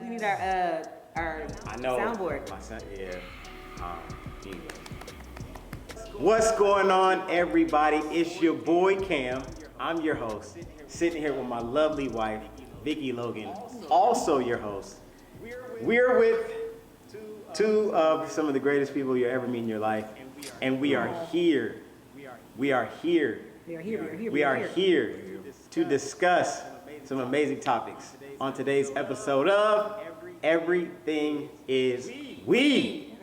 We need our I know. soundboard. My son, yeah. Anyway. What's going on, everybody? It's your boy Cam. I'm your host. Sitting here with my lovely wife, Vicky Logan, also your host. We're with two of some of the greatest people you'll ever meet in your life, and we are here. We are here to discuss some amazing topics on today's episode of Everything is We.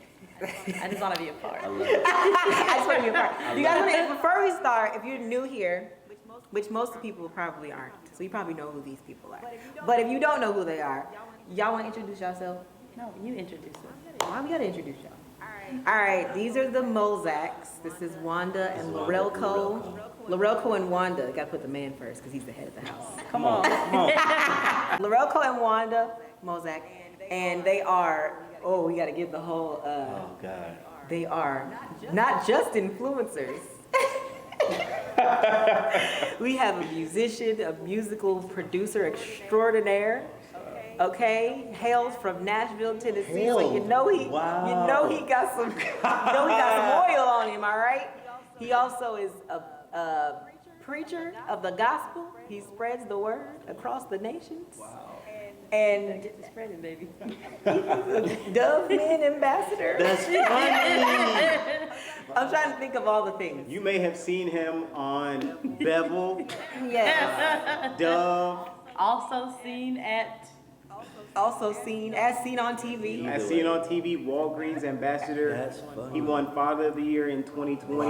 I just want to be a part. I just want to be a part. You guys want to, before we start, if you're new here, which most of the people probably aren't, so you probably know who these people are. But if you don't know who they are, y'all want to introduce yourself? No, you introduce us. Why we gotta introduce y'all? All right, these are the Mulzacs. This is Wanda and Lorelco. Lorelco and Wanda. Gotta put the man first because he's the head of the house. Come on. Lorelco and Wanda Mulzac, and they are. Oh, we gotta give the whole. Oh God. They are not just influencers. We have a musician, a musical producer extraordinaire. Okay, hails from Nashville, Tennessee. So you know he got some oil on him. All right. He also is a preacher of the gospel. He spreads the word across the nations. Wow. And Get to spreading, baby. he's a Dove Man ambassador. That's funny. I'm trying to think of all the things. You may have seen him on Bevel, Yes. Dove, Also seen at. Also seen on TV. as seen on TV, Walgreens ambassador. That's funny. He won Father of the Year in 2020.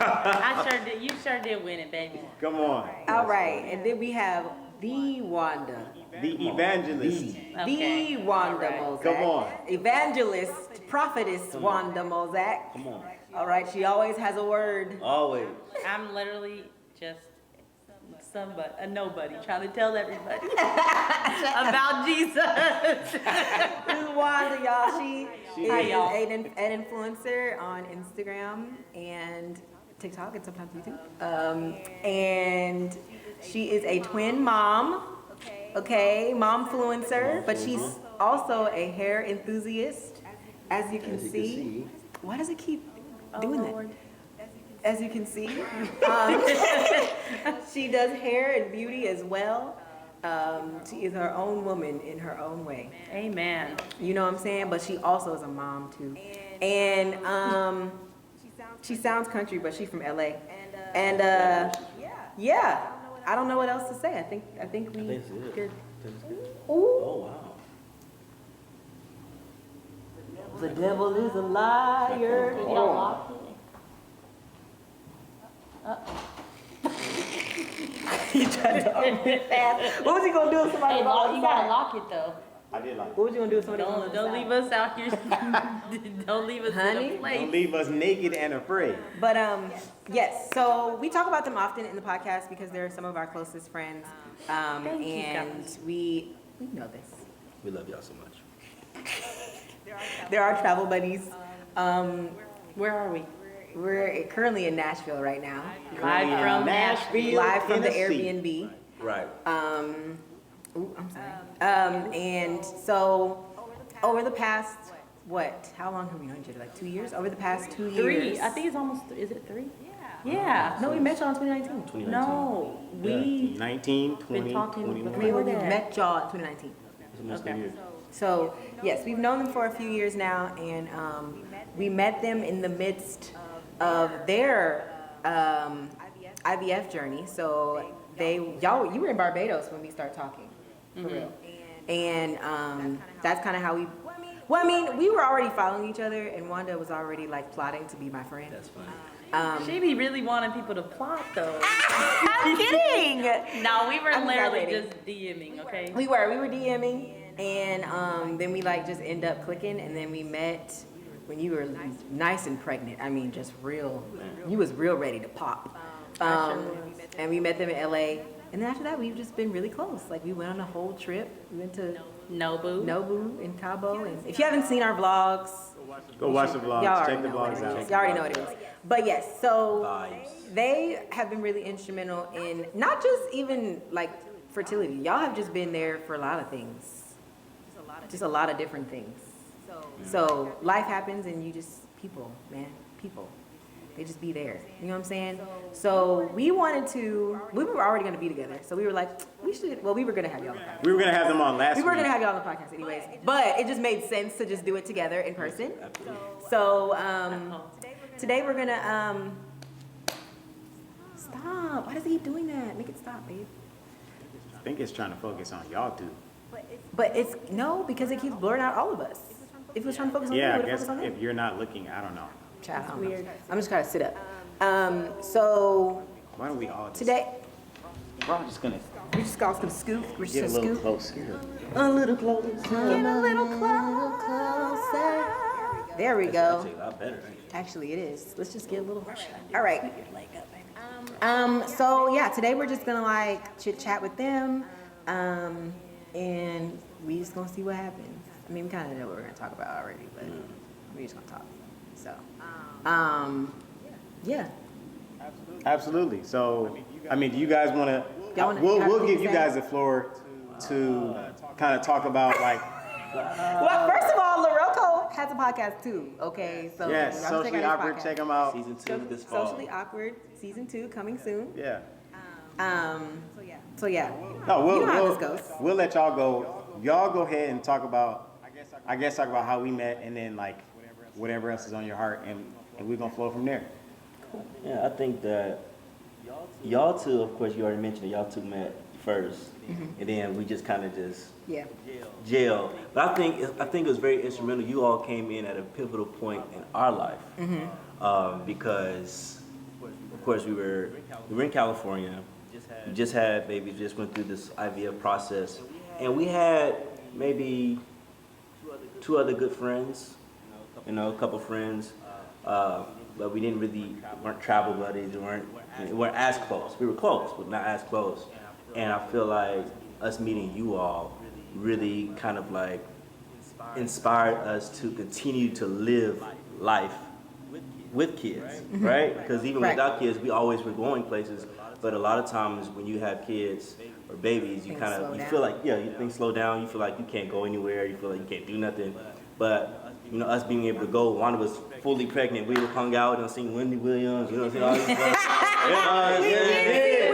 I sure did. You sure did win it, baby. Come on. All right, and then we have the Wanda. The evangelist. Okay. The Wanda All right. Mulzac. Come on. Evangelist, prophetess Wanda Mulzac. Come on. All right, she always has a word. Always. I'm literally just a nobody trying to tell everybody about Jesus. This is Wanda, y'all. She is Hi, y'all. an influencer on Instagram and TikTok and sometimes YouTube. And she is a twin mom. Okay, momfluencer, but she's also a hair enthusiast. As you can see. Why does it keep doing that? As you can see, she does hair and beauty as well. She is her own woman in her own way. Amen. You know what I'm saying? But she also is a mom too. And she sounds country, but she's from LA. And yeah, I don't know what else to say. I think we That's it. good. Oh, Ooh, wow. the devil is a liar. Y'all locked it? He tried to open it fast. What was he gonna do if somebody Hey, was you gotta outside? lock it though. I did like What was you gonna do if somebody was Don't outside? leave us out here. Don't leave us Honey? in a Don't place. leave us naked and afraid. But yes, so we talk about them often in the podcast because they're some of our closest friends. Thank you, And guys. we know this. We love y'all so much. They're our travel buddies. Where are we? We're currently in Nashville right now. Live from Nashville. Live from the Tennessee. Airbnb. Right. I'm sorry. And so over the past, how long have we known each other? Like 2 years? Over the past 2 years. 3. I think it's almost. Is it 3? Yeah. No, we met y'all in 2019. 2019. No, we 19, 20, been talking 21. We before that. met y'all in 2019. It's almost Okay. a year. So yes, we've known them for a few years now, and we met them in the midst of their IVF journey. So you were in Barbados when we started talking, for real. And that's kind of how we. Well, I mean, we were already following each other, and Wanda was already like plotting to be my friend. That's funny. She be really wanting people to plot though. I'm kidding. No, we were I'm literally exaggerating. just DMing, okay? We were DMing, and then we like just end up clicking, and then we met when you were nice and pregnant. I mean, just real. You was real ready to pop. And we met them in LA, and then after that, we've just been really close. Like we went on a whole trip. We went to Nobu. Nobu in Cabo, and if you haven't seen our vlogs, Go watch the vlogs. y'all Check already the know what vlogs it is. out. Y'all already know what it is. But yes, so Vibes. they have been really instrumental in not just even like fertility. Y'all have just been there for a lot of things. Just a lot of different things. So life happens and you just, people, man, people. They just be there. You know what I'm saying? So we were already going to be together. So we were like, we were going to have y'all on the podcast. We were going to have them on last week. We were going to have y'all on the podcast anyways. But it just made sense to just do it together in person. So today we're going to, stop. Why does he keep doing that? Make it stop, babe. I think it's trying to focus on y'all two. But it's, no, because it keeps blurring out all of us. If it was trying to focus on Yeah, you, I guess on if you're not looking, I don't know. Child, I don't know. I'm just trying to sit up. So Why don't we all just today, we're all just gonna we're just gonna scoop. We're just get a gonna little scoop. closer. A little closer. Get a little closer. There we go. Actually, a lot better. Actually, it is. Let's just get a little. All right. So yeah, today we're just gonna like chit chat with them, and we just gonna see what happens. I mean, we kind of know what we're gonna talk about already, but we're just gonna talk. So, yeah. Absolutely. So, I mean, do you guys want to? Y'all wanna- We'll give you guys the floor to kind of talk about like. Well, first of all, Lorelco has a podcast too. Okay, so Yes, y'all socially check out his awkward. podcast. Check them out. Season 2 this fall. Socially Awkward season 2 coming soon. Yeah. So yeah. No, You know how this goes. we'll let y'all go. Y'all go ahead and talk about. I guess talk about how we met, and then like whatever else is on your heart, and we're gonna flow from there. Yeah, I think that y'all two, of course, you already mentioned that y'all two met first, and then we just kind of just Yeah. gelled. But I think it was very instrumental. You all came in at a pivotal point in our life, because, of course, we were in California. We just had babies, just went through this IVF process, and we had maybe 2 other good friends, a couple friends, but we weren't travel buddies, we weren't as close. We were close, but not as close. And I feel like us meeting you all really kind of like inspired us to continue to live life with kids, right? Because even without kids, we always were going places, but a lot of times when you have kids or babies, you feel like, things slow down, you feel like you can't go anywhere, you feel like you can't do nothing. But us being able to go, Wanda was fully pregnant. We hung out and seen Wendy Williams, all this stuff.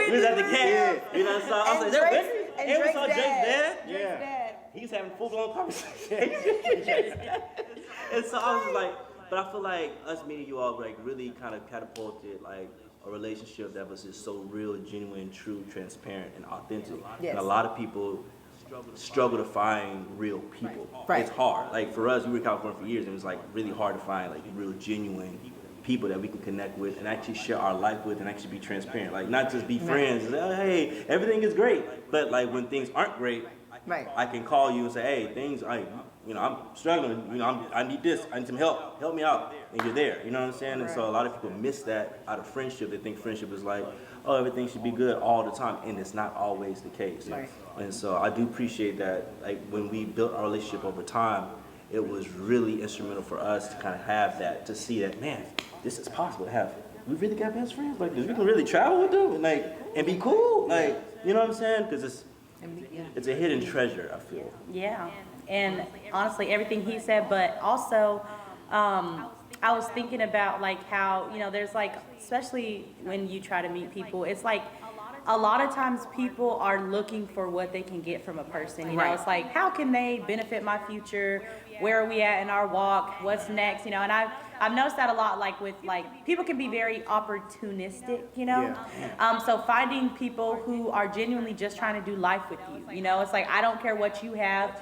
We was at the camp, so I was like, And we saw Drake's dad. Yeah. He was having full-blown conversations. And so I was just like, but I feel like us meeting you all like really kind of catapulted like a relationship that was just so real, genuine, true, transparent, and authentic. Yes. And a lot of people struggle to find real people. Right. It's hard. Like for us, we were in California for years, and it was like really hard to find like real, genuine people that we can connect with and actually share our life with and actually be transparent. Like not just be friends and say, oh, hey, everything is great. But like when things aren't great, I can call you and say, hey, I'm struggling, I need this, I need some help me out, and you're there, you know what I'm saying? And so a lot of people miss that out of friendship. They think friendship is like, oh, everything should be good all the time, and it's not always the case. Right. And so I do appreciate that, like when we built our relationship over time, it was really instrumental for us to kind of have that, to see that, man, this is possible to have. We really got best friends like this. We can really travel with them and be cool, you know what I'm saying? Because it's a hidden treasure, I feel. Yeah, and honestly, everything he said, but also, I was thinking about like how, there's like, especially when you try to meet people, it's like a lot of times people are looking for what they can get from a person. It's like, how can they benefit my future? Where are we at in our walk? What's next? And I've noticed that a lot, like with like people can be very opportunistic, so finding people who are genuinely just trying to do life with you, it's like, I don't care what you have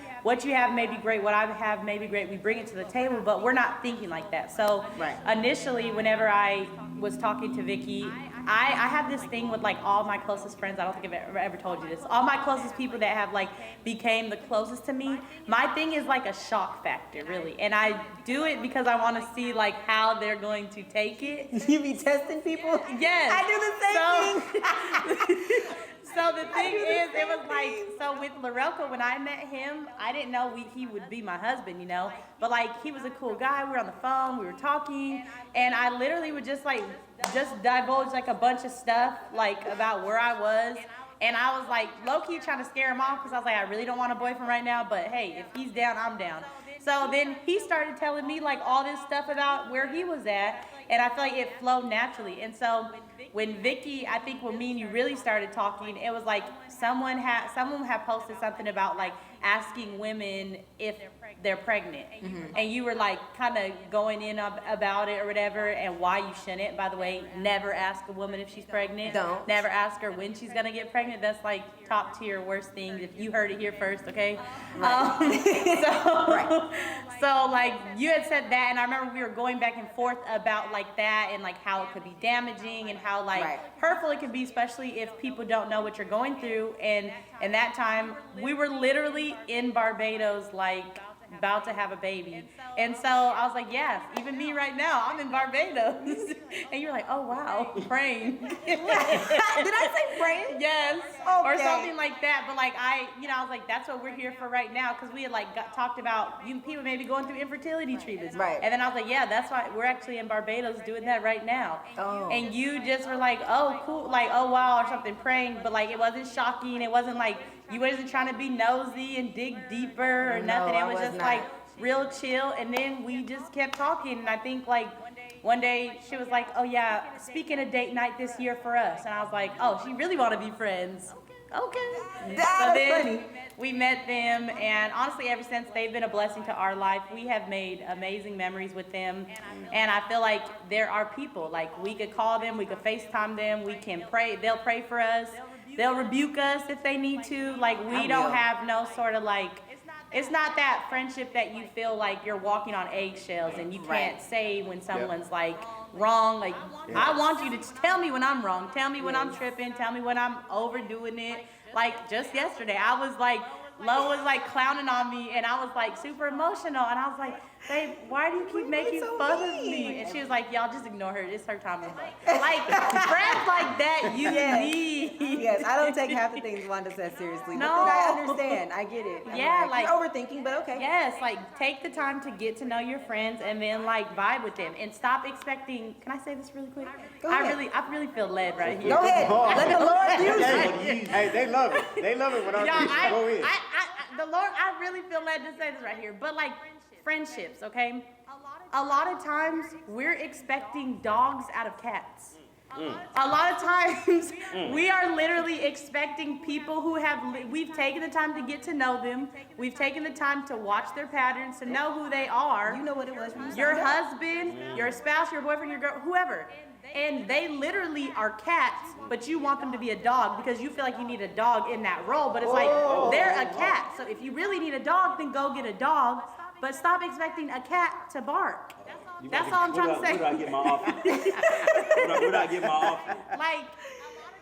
may be great, what I have may be great, we bring it to the table, but we're not thinking like that. So initially, whenever I was talking to Vicky, I have this thing with like all my closest friends. I don't think I've ever told you this. All my closest people that have like became the closest to me, my thing is like a shock factor, really. And I do it because I want to see like how they're going to take it. You be testing people? Yes. I do the same thing. So the thing is, it was like, so with Lorelco, when I met him, I didn't know he would be my husband, but like, he was a cool guy. We were on the phone, we were talking, and I literally would just divulge like a bunch of stuff, like about where I was. And I was like low-key trying to scare him off because I was like, I really don't want a boyfriend right now, but hey, if he's down, I'm down. So then he started telling me like all this stuff about where he was at, and I feel like it flowed naturally. And so when Vicky, I think when me and you really started talking, it was like someone had posted something about like asking women if they're pregnant, and you were like kind of going in about it or whatever, and why you shouldn't. By the way, never ask a woman if she's pregnant. Don't. Never ask her when she's gonna get pregnant. That's like top tier worst things. If you heard it here first, okay? So like you had said that, and I remember we were going back and forth about like that and like how it could be damaging and how like hurtful it could be, especially if people don't know what you're going through. And that time we were literally in Barbados, like about to have a baby. And so I was like, yeah, even me right now, I'm in Barbados. And you're like, oh wow, praying. Did I say praying? Yes. Okay. Or something like that. But like I was like, that's what we're here for right now, because we had like talked about people maybe going through infertility treatments. Right. And then I was like, yeah, that's why we're actually in Barbados doing that right now. Oh. And you just were like, oh cool, like oh wow, or something, praying. But like it wasn't shocking. It wasn't like you wasn't trying to be nosy and dig deeper or nothing. It was just like real chill. And then we just kept talking. And I think like one day she was like, oh yeah, speaking of date night this year for us. And I was like, oh, she really want to be friends. Okay. That's so then funny. we met them, and honestly ever since, they've been a blessing to our life. We have made amazing memories with them, and I feel like there are people, like we could call them, we could FaceTime them, we can pray, they'll pray for us, they'll rebuke us if they need to. Like we don't have no sort of like, it's not that friendship that you feel like you're walking on eggshells and you can't say when someone's like wrong. Like I want you to tell me when I'm wrong, tell me when I'm tripping, tell me when I'm overdoing it. Like just yesterday, I was like, Lo was like clowning on me, and I was like super emotional, and I was like, babe, why do you keep making fun of me? And she was like, y'all just ignore her, it's her time of life. Like friends like that you need. Yes, I don't take half the things Wanda says seriously. No. But I understand, I get it. Yeah, like you're overthinking, but okay. Yes, like take the time to get to know your friends and then like vibe with them, and stop expecting. Can I say this really quick? Go ahead. I really feel led right here. Go ahead. Let the Lord use you. Hey, they love it. They love it when our Y'all, people go in. the Lord, I really feel led to say this right here. But like friendships, okay? A lot of times we're expecting dogs out of cats. A lot of times we are literally expecting people who we've taken the time to get to know them. We've taken the time to watch their patterns, to know who they are. You know what it was when you Your signed up. husband, your spouse, your boyfriend, your girl, whoever. And they literally are cats, but you want them to be a dog because you feel like you need a dog in that role. But it's like, they're a cat. So if you really need a dog, then go get a dog. But stop expecting a cat to bark. That's all I'm trying to say. Where do I get my offer? Where do I get my offer? Like,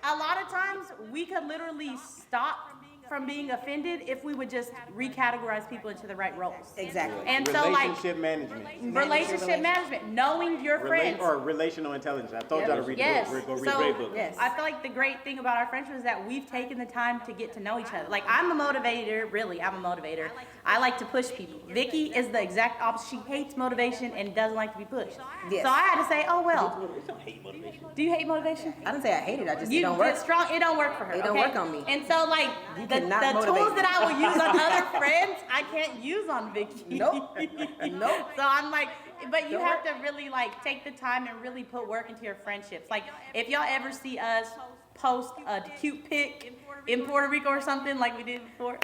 a lot of times we could literally stop from being offended if we would just recategorize people into the right roles. Exactly. And so like Relationship management. relationship management, knowing your friends. Or relational intelligence. I told y'all to read Yes. the book. Go read So, the book. Yes. I feel like the great thing about our friendship is that we've taken the time to get to know each other. Like I'm a motivator, really, I'm a motivator. I like to push people. Vicky is the exact opposite. She hates motivation and doesn't like to be pushed. Yes. So I had to say, oh well. I don't hate motivation. Do you hate motivation? I didn't say I hate it, I just it You don't work. it's strong. It don't work for her. It don't okay? work on me. And so like You the cannot tools motivate that I will use on other friends, I can't use on Vicky. Nope. Nope. So I'm like, but you have to really like take the time and really put work into your friendships. Like if y'all ever see us post a cute pic in Puerto Rico or something like we did before,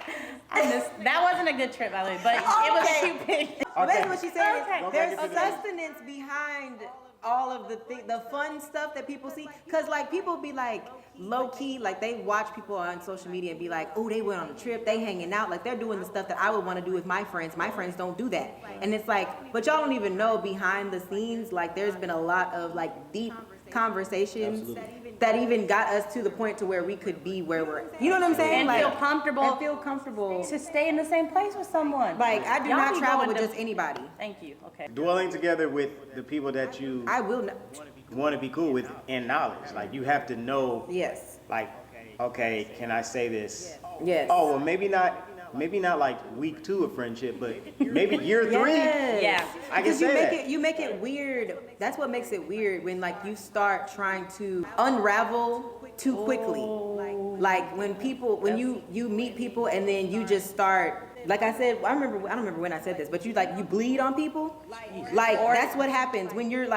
that wasn't a good trip by the way, but it was a cute pic. So basically what she's saying Okay. is there's sustenance behind all of the fun stuff that people see. Cause like people be like low key, like they watch people on social media and be like, oh, they went on a trip, they hanging out, like they're doing the stuff that I would want to do with my friends. My friends don't do that. And it's like, but y'all don't even know behind the scenes, like there's been a lot of like deep conversations that even got us to the point to where we could be where we're, you know what I'm saying? And like, feel comfortable. And feel comfortable. To stay in the same place with someone. Like I do Y'all not be travel going with to- just anybody. Thank you. Okay. Dwelling together with the people that you I will not. want to be cool with and knowledge. Like you have to know, Yes. like, okay, can I say this? Yes. Oh, well, maybe not like week 2 of friendship, but maybe year 3. Yes. Yeah. I can Because say that. you make it weird. That's what makes it weird when like you start trying to unravel too quickly. Like when you meet people and then you just start, like I said, I don't remember when I said this, but you bleed on people. Like that's what happens when you're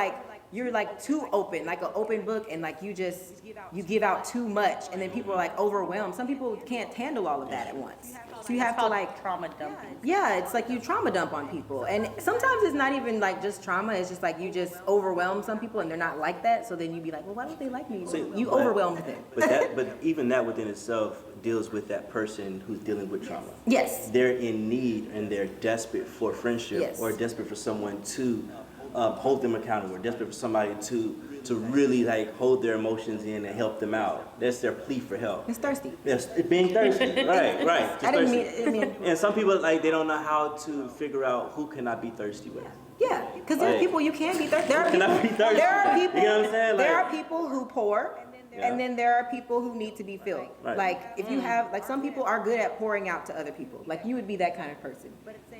too open, like an open book, and like you give out too much, and then people are like overwhelmed. Some people can't handle all of that at once. So you have to like trauma dumping. Yeah, it's like you trauma dump on people. And sometimes it's not even like just trauma, it's just like you just overwhelm some people and they're not like that. So then you be like, well, why don't they like me? You overwhelmed them. But even that within itself deals with that person who's dealing with trauma. Yes. They're in need and they're desperate for friendship, Yes. or desperate for someone to hold them accountable, or desperate for somebody to really like hold their emotions in and help them out. That's their plea for help. It's thirsty. Yes, being thirsty. right. Just I didn't thirsty. mean. And some people like they don't know how to figure out who can I be thirsty with. Yeah, because there are people you can be thirsty. Can I be thirsty? There are people. You know what I'm saying? There Like- are people who pour. Yeah. And then there are people who need to be filled. Right. Like if you have, like some people are good at pouring out to other people. Like you would be that kind of person.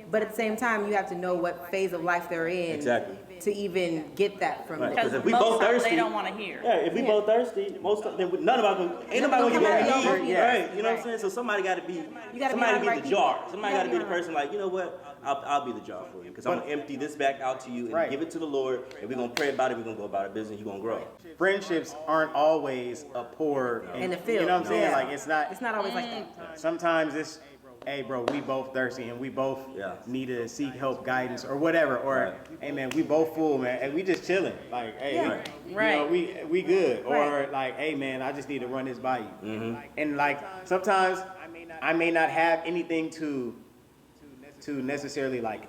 But at the same time, you have to know what phase of life they're in. Exactly. To even get that from Right. them. Because if we most both times thirsty, they don't want to hear. Yeah, if we both thirsty, none of us ain't nobody gonna Nobody get gonna what be we need. there. Right. You know what I'm saying? So somebody gotta be gotta be somebody around be the right the jar. people. Somebody You gotta be gotta the be person like, you know what? I'll be the jar for you. Because I'm gonna empty this back out to you and Right. give it to the Lord, and we're gonna pray about it, we're gonna go about our business, you're gonna grow. Friendships aren't always a pour And a fill. You know what I'm saying? Yeah. Like it's not. It's not always like that. Sometimes it's, hey bro, we both thirsty and we both Yeah. need to seek help, guidance, or whatever. Or Right. hey man, we both full, man, and we just chilling. Like hey, Yeah. you Right. know, we good. Or Right. like hey man, I just need to run this by you. Mm-hmm. And like sometimes I may not have anything to necessarily like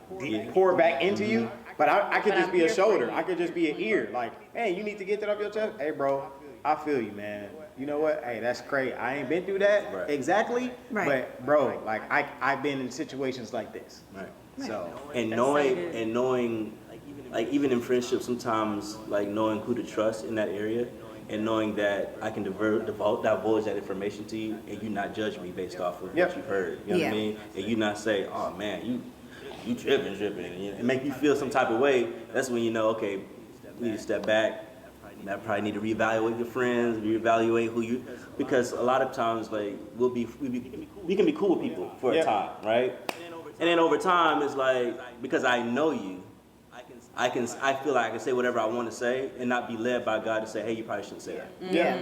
pour back into you, but I could But just I'm be a here for shoulder. you. I could just be an ear. Like hey, you need to get that off your chest. Hey bro, I feel you, man. You know what? Hey, that's crazy. I ain't been through that Right. exactly, Right. but bro, like I've been in situations like this. Right. So And knowing, like even in friendships, sometimes like knowing who to trust in that area, and knowing that I can divulge that information to you, and you not judge me based off of Yep. what you've heard. You know what I Yeah. mean? And you not say, oh man, you tripping, and make you feel some type of way. That's when you know, okay, you need to step back. I probably need to reevaluate your friends, reevaluate who you, because a lot of times like we can be cool with people for a Yep. time, right? And then over time, it's like, because I know you, I feel like I can say whatever I want to say and not be led by God to say, hey, you probably shouldn't say that. yeah.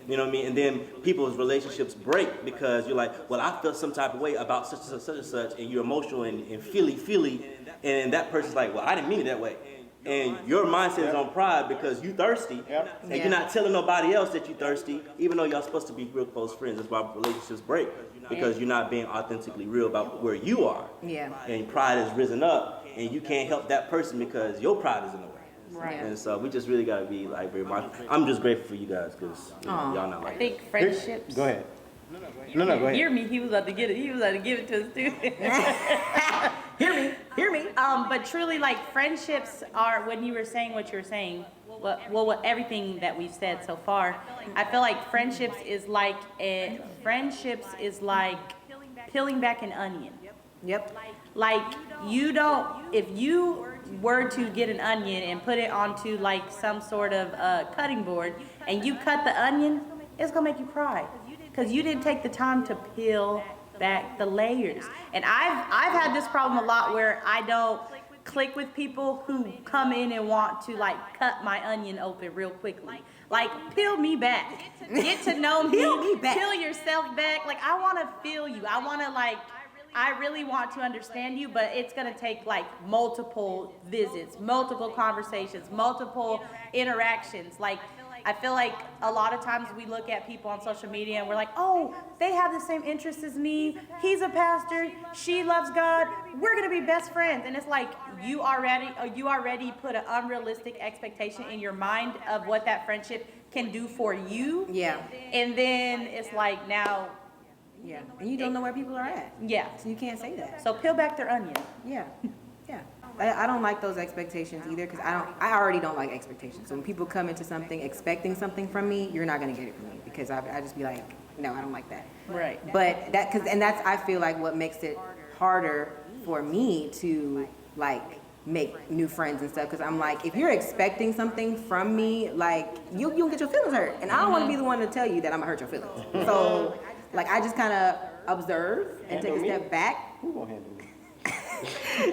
You know what I mean? And then people's relationships break because you're like, well, I feel some type of way about such and such, and you're emotional and feely, and that person's like, well, I didn't mean it that way. And your mindset is on pride because you thirsty, Yep. and Yeah. you're not telling nobody else that you thirsty, even though y'all supposed to be real close friends. That's why relationships break, because you're not being authentically real about where you are. Yeah. And pride has risen up, and you can't help that person because your pride is in the way. Right. And so we just really gotta be like very mindful. I'm just grateful for you guys because Aw. y'all not I like think friendships. Go ahead. No, go ahead. Hear me. He was about to get it. He was about to give it to us too. Hear me. But truly, like friendships are. When you were saying what you were saying, what everything that we've said so far, I feel like friendships is like peeling back an onion. Yep. Like you don't, if you were to get an onion and put it onto like some sort of cutting board and you cut the onion, it's gonna make you cry because you didn't take the time to peel back the layers. And I've had this problem a lot where I don't click with people who come in and want to like cut my onion open real quickly. Like peel me back, get to know me, Peel me back. peel yourself back. Like I want to feel you. I really want to understand you, but it's gonna take like multiple visits, multiple conversations, multiple interactions. Like, I feel like a lot of times we look at people on social media and we're like, oh, they have the same interests as me. He's a pastor. She loves God. We're gonna be best friends. And it's like you already put an unrealistic expectation in your mind of what that friendship can do for you. Yeah. And then it's like now, Yeah. And you don't know where people are at. yeah. So you can't say that. So peel back their onion. Yeah. Yeah. I don't like those expectations either because I already don't like expectations. So when people come into something expecting something from me, you're not going to get it from me because I just be like, no, I don't like that. Right. But that's I feel like what makes it harder for me to like make new friends and stuff, because I'm like, if you're expecting something from me, like you'll get your feelings hurt, and I don't want to be the one to tell you that I'm gonna hurt your feelings. So like I just kind of observe and take a step back. Who gonna handle me?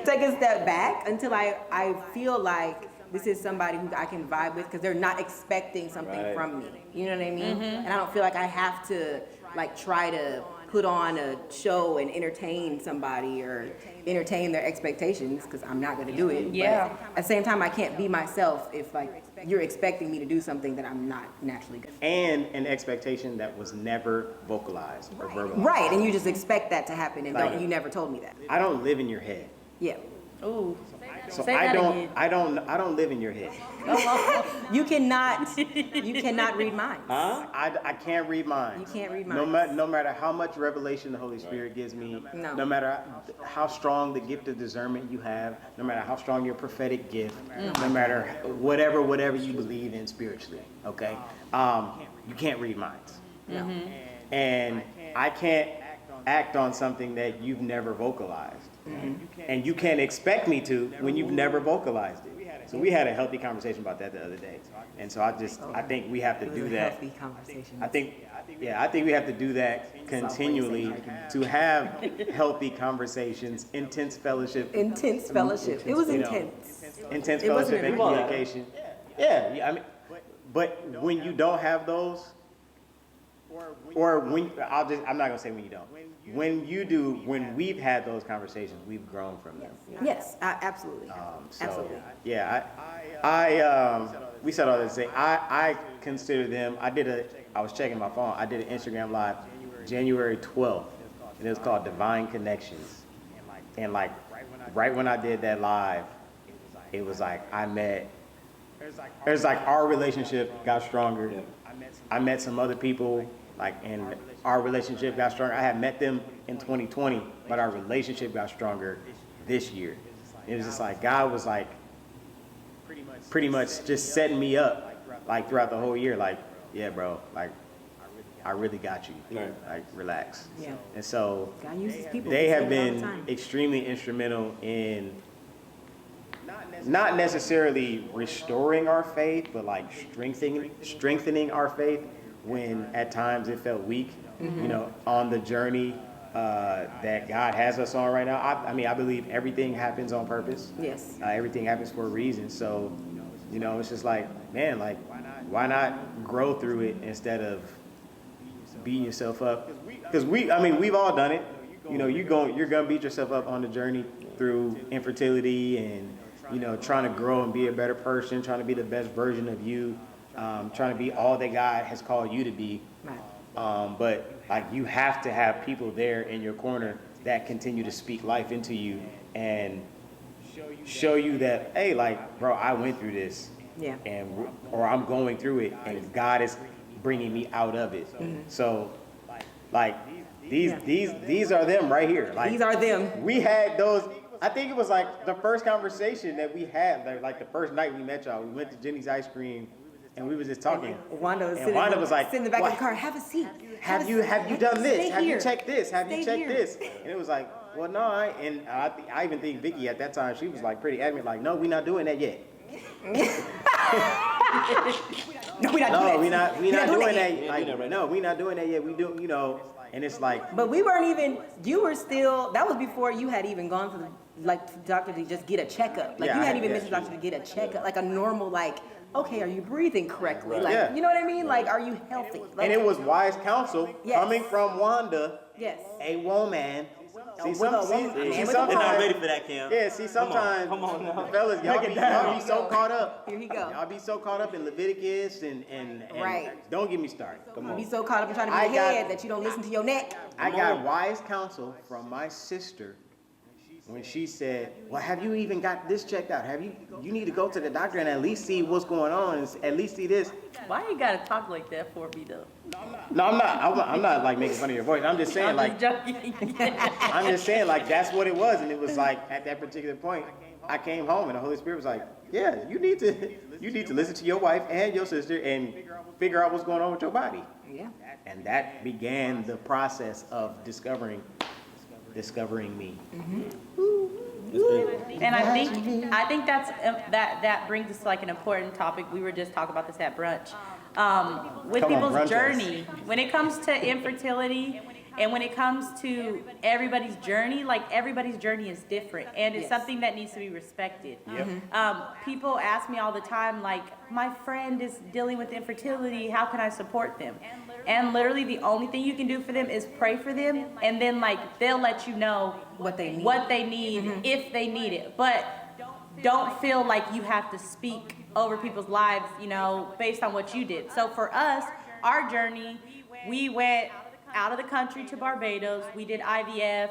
Take a step back until I feel like this is somebody who I can vibe with, because they're not expecting something from me. You know what I mean? And I don't feel like I have to like try to put on a show and entertain somebody or entertain their expectations, because I'm not going to do it. Yeah. But at the same time, I can't be myself if like you're expecting me to do something that I'm not naturally good. And an expectation that was never vocalized or verbalized. Right, and you just expect that to happen, and Like- you never told me that. I don't live in your head. Yeah. Ooh. So Say I that don't again. I don't live in your head. You cannot read minds. I can't read minds. You can't read No, minds. no matter how much revelation the Holy Spirit gives me, No. no matter how strong the gift of discernment you have, no matter how strong your prophetic gift, no matter whatever you believe in spiritually, okay? You can't read minds. No. And I can't act on something that you've never vocalized. And you can't expect me to when you've never vocalized it. So we had a healthy conversation about that the other day. And so I think we have to It was do a that. healthy conversation. I think we have to do that continually to have healthy conversations, intense fellowship, Intense fellowship. It was You know, intense. intense It wasn't fellowship and an communication. Yeah, I mean, but when you don't have those, or when I'm not gonna say when you don't. When you do, when we've had those conversations, we've grown from them. Yes, absolutely. So, Absolutely. yeah, we said all that to say, I consider them, I was checking my phone, I did an Instagram live January 12th, and it was called Divine Connections. And like, right when I did that live, it was like, our relationship got stronger. I met some other people, like, and our relationship got stronger. I had met them in 2020, but our relationship got stronger this year. It was just like, God was like, pretty much just setting me up, like, throughout the whole year. Like, yeah, bro, like, I really got you. Like, relax. Yeah. And so, God uses people. they We have say it all the been time. extremely instrumental in not necessarily restoring our faith, but like strengthening our faith when at times it felt weak, you know, on the journey that God has us on right now. I mean, I believe everything happens on purpose. Yes. Everything happens for a reason. So, you know, it's just like, man, like, why not grow through it instead of beating yourself up? Because we've all done it. You know, you're gonna beat yourself up on the journey through infertility and, you know, trying to grow and be a better person, trying to be the best version of you, trying to be all that God has called you to be. Right. But like, you have to have people there in your corner that continue to speak life into you and show you that, hey, like, bro, I went through this, Yeah. or I'm going through it, and God is bringing me out of it. So, like, these are them right here. Like, These are them. we had those. I think it was like the first conversation that we had, like the first night we met y'all. We went to Jenny's Ice Cream, and we was just talking. Wanda was, And Wanda was like, sitting in the back "What? of the car. Have a seat. Have you done this? Stay Have here. you checked this? Have you Stay checked here." this? And it was like, well, no, and I even think Vicky at that time, she was like pretty adamant, like, no, we're not doing that yet. No, we're not No, doing that. we're not doing that. yet. Like, no, we're not doing that yet. We do, you know, and it's like, But we weren't even. You were still. That was before you had even gone to the doctor to just get a checkup. Like, Yeah, you I hadn't had- even yeah. been to the doctor to get a checkup, like a normal, like, okay, are you breathing correctly? Like, Yeah. you know what I mean? Like, are you healthy? Like, and it was wise counsel Yes. coming from Wanda, Yes. a woman. See, with a woman, man with a They're not heart. ready for that, Cam. Yeah, see, sometimes, Come on now. the fellas, y'all be so caught up. Here he go. Y'all be so caught up in Leviticus and Right. don't get me started. Come You on. be so caught up in trying to be I got- ahead that you don't listen to your neck. I got wise counsel from my sister when she said, well, have you even got this checked out? You need to go to the doctor and at least see what's going on, and at least see this. Why you gotta talk like that for me though? No, I'm not like making fun of your voice. I'm just saying, I'm like, just joking. I'm just saying, like, that's what it was. And it was like, at that particular point, I came home and the Holy Spirit was like, yeah, you need to listen to your wife and your sister and figure out what's going on with your body. Yeah. And that began the process of discovering me. And And I think that's that brings us to like an important topic. We were just talking about this at brunch. With Come on, people's brunch journey, when it comes to infertility, and when it comes to everybody's journey, like everybody's journey is different, and it's something that needs to be respected. People ask me all the time, like, my friend is dealing with infertility, how can I support them? And literally the only thing you can do for them is pray for them, and then like they'll let you know What they need. if they need it. But don't feel like you have to speak over people's lives, you know, based on what you did. So for us, our journey, we went out of the country to Barbados. We did IVF.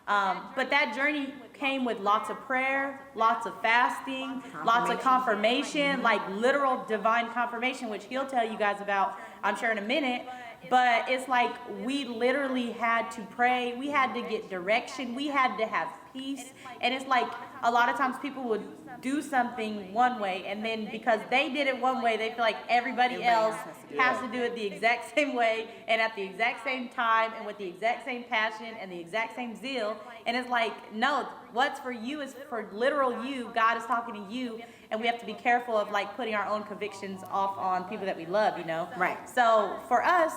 But that journey came with lots of prayer, lots of fasting, lots of confirmation, like literal divine confirmation, which he'll tell you guys about, I'm sure, in a minute. But it's like we literally had to pray. We had to get direction. We had to have peace. And it's like a lot of times people would do something one way, and then because they did it one way, they feel like everybody else has to do it the exact same way and at the exact same time and with the exact same passion and the exact same zeal. And it's like, no, what's for you is for literal you. God is talking to you, and we have to be careful of like putting our own convictions off on people that we love, you know? Right. So for us,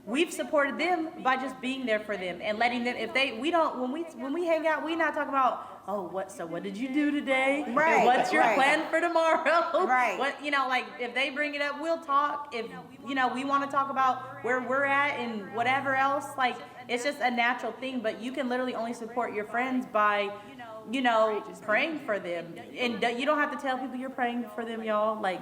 we've supported them by just being there for them and letting them, if they, we don't, when we hang out, we not talking about, oh, what did you do today? Right. And what's your Right. plan for tomorrow? Right. What, you know, like if they bring it up, we'll talk. If, you know, we want to talk about where we're at and whatever else, like it's just a natural thing, but you can literally only support your friends by, you know, praying for them. And you don't have to tell people you're praying for them, y'all. Like,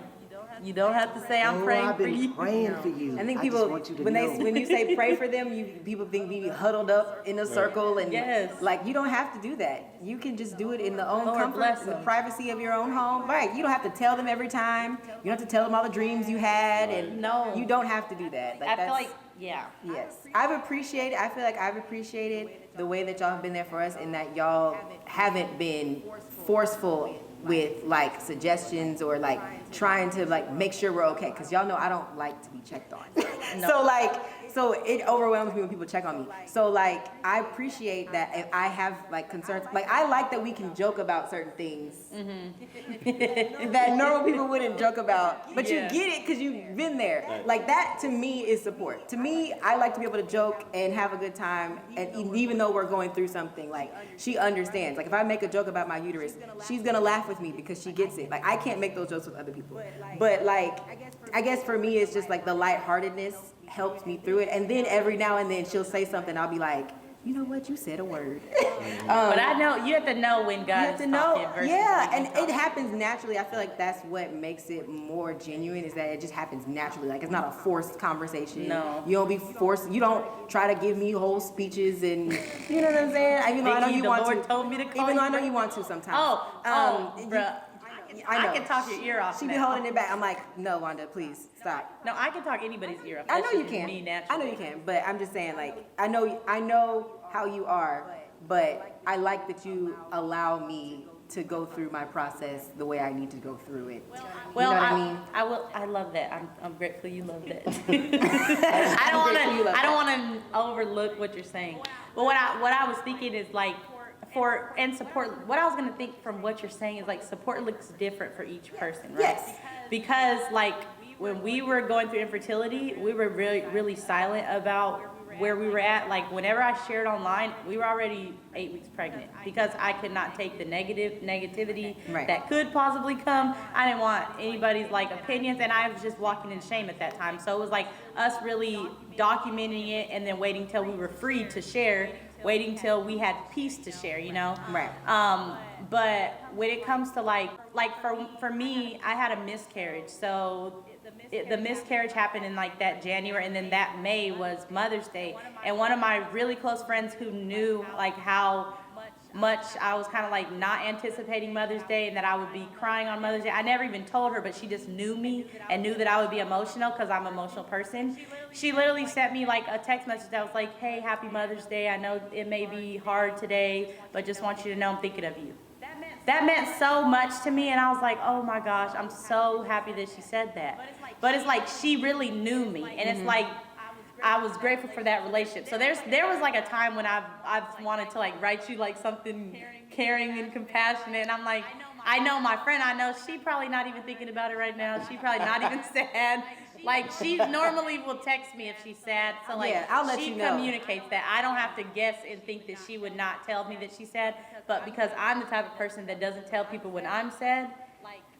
you don't have to say I'm praying I've for been you. praying for you. I think just people, want you to when know. you say pray for them, people think we be huddled up in a circle, and Yes. like you don't have to do that. You can just do it in the own Lord comfort, bless in the them. privacy of your own home. Right? You don't have to tell them every time. You don't have to tell them all the dreams you had, and No. you don't have to do that. Like, I feel that's- like, yeah. Yes, I feel like I've appreciated the way that y'all have been there for us, and that y'all haven't been forceful with like suggestions or like trying to like make sure we're okay, because y'all know I don't like to be checked on. So it overwhelms me when people check on me. So like I appreciate that if I have like concerns, like I like that we can joke about certain things that normal people wouldn't joke about, but Yeah. you get it because you've been there. Like that to me is support. To me, I like to be able to joke and have a good time, and even though we're going through something, like she understands. Like if I make a joke about my uterus, she's gonna laugh with me because she gets it. Like I can't make those jokes with other people, but like I guess for me it's just like the lightheartedness helps me through it, and then every now and then she'll say something, I'll be like, you know what, you said a word. But I know, you have to know when You God have is to talking know, versus yeah, when and he's it talking. happens naturally. I feel like that's what makes it more genuine, is that it just happens naturally. Like it's not a forced conversation. No. You don't be forced. You don't try to give me whole speeches, and you know what I'm saying. Even though I know Vicky, you the want Lord to. told me to call Even though you I know that. you want to sometimes. Bruh. I know. I can talk your ear off She be now. holding it back. I'm like, no, Wanda, please stop. No, I can talk anybody's ear off. I That's know you just can. Me I naturally. know you can, but I'm just saying, like, I know how you are, but I like that you allow me to go through my process the way I need to go through it. Well, you know what I mean? I love that. I'm grateful you love that. I don't want to overlook what you're saying. But what I was thinking is like, support. What I was gonna think from what you're saying is like support looks different for each person, right? Yes. Because like when we were going through infertility, we were really really silent about where we were at. Like whenever I shared online, we were already 8 weeks pregnant because I could not take the negativity Right. that could possibly come. I didn't want anybody's like opinions, and I was just walking in shame at that time. So it was like us really documenting it and then waiting till we were free to share, waiting till we had peace to share, you know? Right. But when it comes to like for me, I had a miscarriage. So the miscarriage happened in like that January, and then that May was Mother's Day. And one of my really close friends who knew like how much I was kind of like not anticipating Mother's Day and that I would be crying on Mother's Day. I never even told her, but she just knew me and knew that I would be emotional because I'm an emotional person. She literally sent me like a text message that was like, hey, happy Mother's Day. I know it may be hard today, but just want you to know I'm thinking of you. That meant so much to me, and I was like, oh my gosh, I'm so happy that she said that. But it's like she really knew me, and it's like I was grateful for that relationship. So there was like a time when I've wanted to like write you like something caring and compassionate, and I'm like, I know my friend, I know she probably not even thinking about it right now. She probably not even sad. Like, she normally will text me if she's sad. So like, Yeah, I'll let she you know. communicates that. I don't have to guess and think that she would not tell me that she's sad. But because I'm the type of person that doesn't tell people when I'm sad,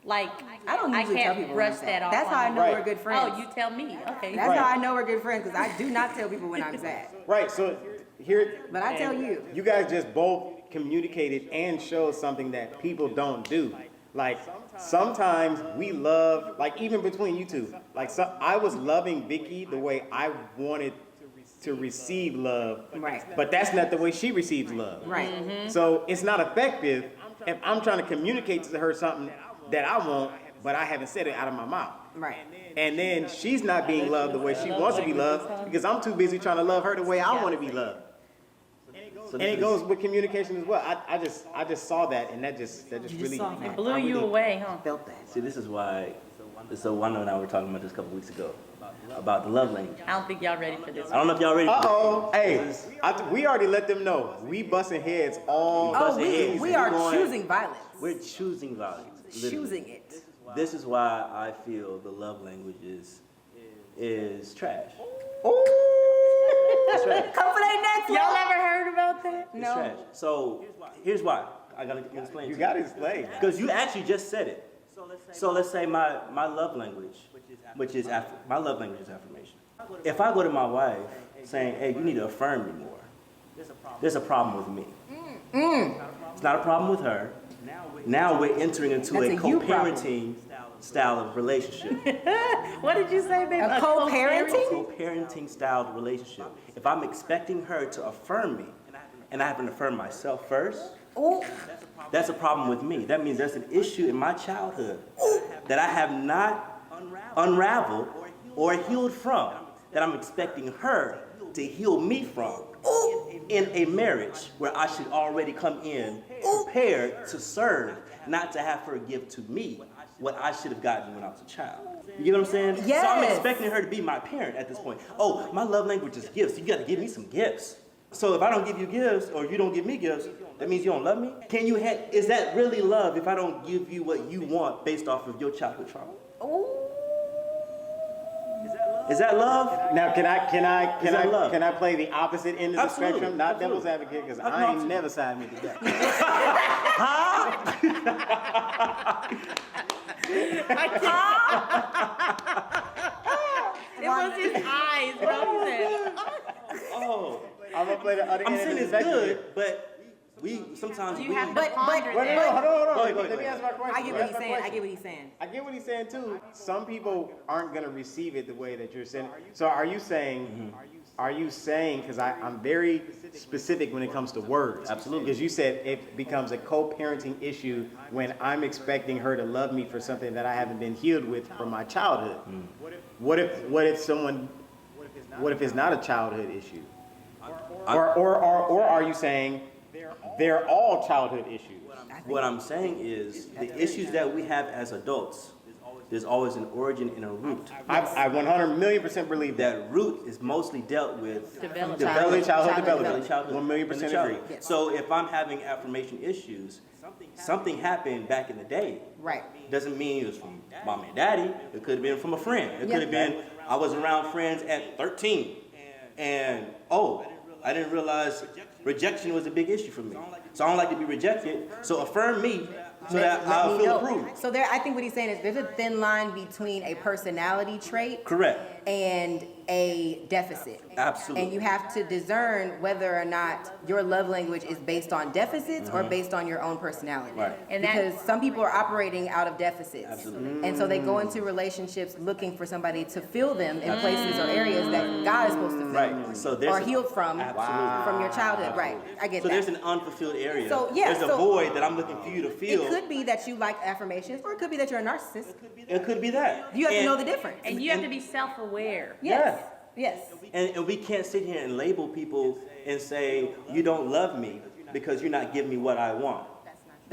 like, I don't usually tell can't people when brush I'm sad. that off. That's on how I you. know Right. we're good friends. Oh, you tell me. Okay. That's Right. how I know we're good friends, because I do not tell people when I'm sad. Right. So here. But I tell you. You guys just both communicated and showed something that people don't do. Like sometimes we love, like even between you two, like I was loving Vicky the way I wanted to receive love, Right. but that's not the way she receives love. Right. So it's not effective if I'm trying to communicate to her something that I want, but I haven't said it out of my mouth. Right. And then she's not being loved the way she wants to be loved because I'm too busy trying to love her the way I want to be loved. So And it goes with communication as well. I just saw that, and that just really saw that. It blew you away, huh? Felt that. See, this is why. So Wanda and I were talking about this a couple weeks ago about the love language. I don't think y'all ready for this. I don't know if y'all ready. Uh-oh. Hey, we already let them know. We busting heads all Oh, Busting we heads. are We're going- choosing violence. We're choosing violence. literally. Choosing it. This is why I feel the love language is trash. It's trash. Come for that next one. Y'all ever heard about that? It's trash. So here's why. I gotta explain. You to gotta explain. Because you actually just said it. So let's say my love language, my love language is affirmation. If I go to my wife saying, "Hey, you need to affirm me more," there's a problem with me. It's not a problem with her. Now we're entering into That's a a you co-parenting style of relationship. What did you say, baby? A co-parenting? Co-parenting style relationship. If I'm expecting her to affirm me, and I haven't affirmed myself first, that's a problem with me. That means there's an issue in my childhood that I have not unraveled or healed from, that I'm expecting her to heal me from in a marriage where I should already come in prepared to serve, not to have her give to me what I should have gotten when I was a child. You get what I'm saying? Yes. So I'm expecting her to be my parent at this point. Oh, my love language is gifts. You got to give me some gifts. So if I don't give you gifts or you don't give me gifts, that means you don't love me? Can you is that really love if I don't give you what you want based off of your childhood trauma? Is that love? Now, can that love? I play the opposite end of the Absolutely. spectrum? Not Absolutely. devil's advocate, because I Absolutely. ain't never signed me to that. It was his eyes, bro. He said, Oh, I'm gonna play the other I'm end of saying the it's spectrum. good, but we sometimes you we have to But- ponder Wait, that. no, hold on. Go Let ahead, me go ahead. answer my question. I get what That's he's my saying. I question. get what he's saying. I get what he's saying too. Some people aren't gonna receive it the way that you're saying. So are you saying? Are you saying? Because I'm very specific when it comes to words. Absolutely. Because you said it becomes a co-parenting issue when I'm expecting her to love me for something that I haven't been healed with from my childhood. What if it's not a childhood issue? Or are you saying they're all childhood issues? What I'm saying is the issues that we have as adults, there's always an origin and a root. I 100,000,000% believe that. That root is mostly dealt with Development. Early childhood Childhood development. 1,000,000% agree. Yes. So if I'm having affirmation issues, something happened back in the day. Right. Doesn't mean it was from mom and daddy. It could have been from a friend. It could have been I was around friends at 13, and I didn't realize rejection was a big issue for me. So I don't like to be rejected. So affirm me so that Let I'll me feel know. approved. So I think what he's saying is there's a thin line between a personality trait Correct. and a deficit. Absolutely. And you have to discern whether or not your love language is based on deficits or based on your own personality. Right. And that- because some people are operating out of deficits. Absolutely. And so they go into relationships looking for somebody to fill them in places or areas that God is supposed to fill. Right. So there's Or healed from Absolutely. your childhood. Right. I get So that. there's an unfulfilled area. So, yeah, there's a so- void that I'm looking for you to fill. It could be that you like affirmations, or it could be that you're a narcissist. It could be that. You have to know the difference. And you have to be self-aware. Yes. Yes. And we can't sit here and label people and say, you don't love me because you're not giving me what I want.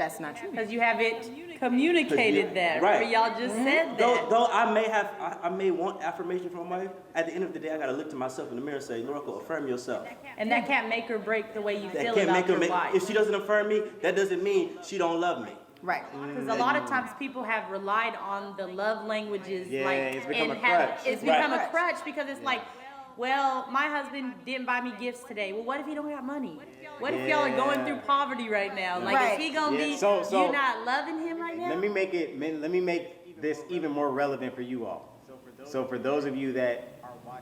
That's not true. Because you haven't communicated that. Right. Remember, y'all just said that. Though I may want affirmation from my wife, at the end of the day, I gotta look to myself in the mirror and say, Lorelco, affirm yourself. And that can't make or break the way you That feel can't about make her your make. wife. If she doesn't affirm me, that doesn't mean she don't love me. Right. Because a lot of times people have relied on the love languages, Yeah, like, it's become and a crutch. it's Right. become a crutch because it's like, well, my husband didn't buy me gifts today. Well, what if he don't got money? What if y'all are going through poverty right now? Like, Right. is he gonna Yeah, be so- you not loving him right now? Let me make this even more relevant for you all. So for those of you that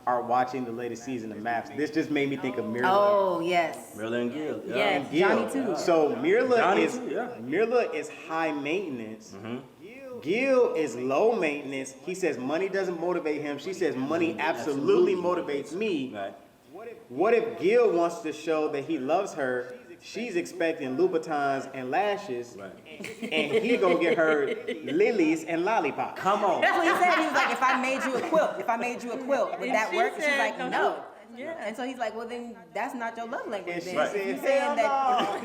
are watching the latest season of Maps, this just made me think of Mirla. Oh, yes. Merlin and Gil. Yeah. Yes. and Gil. Johnny too. So Johnny Mirla too, yeah. Mirla is high maintenance. Gil is low maintenance. He says money doesn't motivate him. She says money absolutely motivates me. Right. What if Gil wants to show that he loves her? She's expecting Louboutins and lashes, Right. and he gonna get her lilies and lollipops. Come on. That's what he said. He was like, if I made you a quilt, would And that she work? And she's said, like, no. Yeah. And so he's like, well, then that's not your love language. And she Then. said, If you're saying that,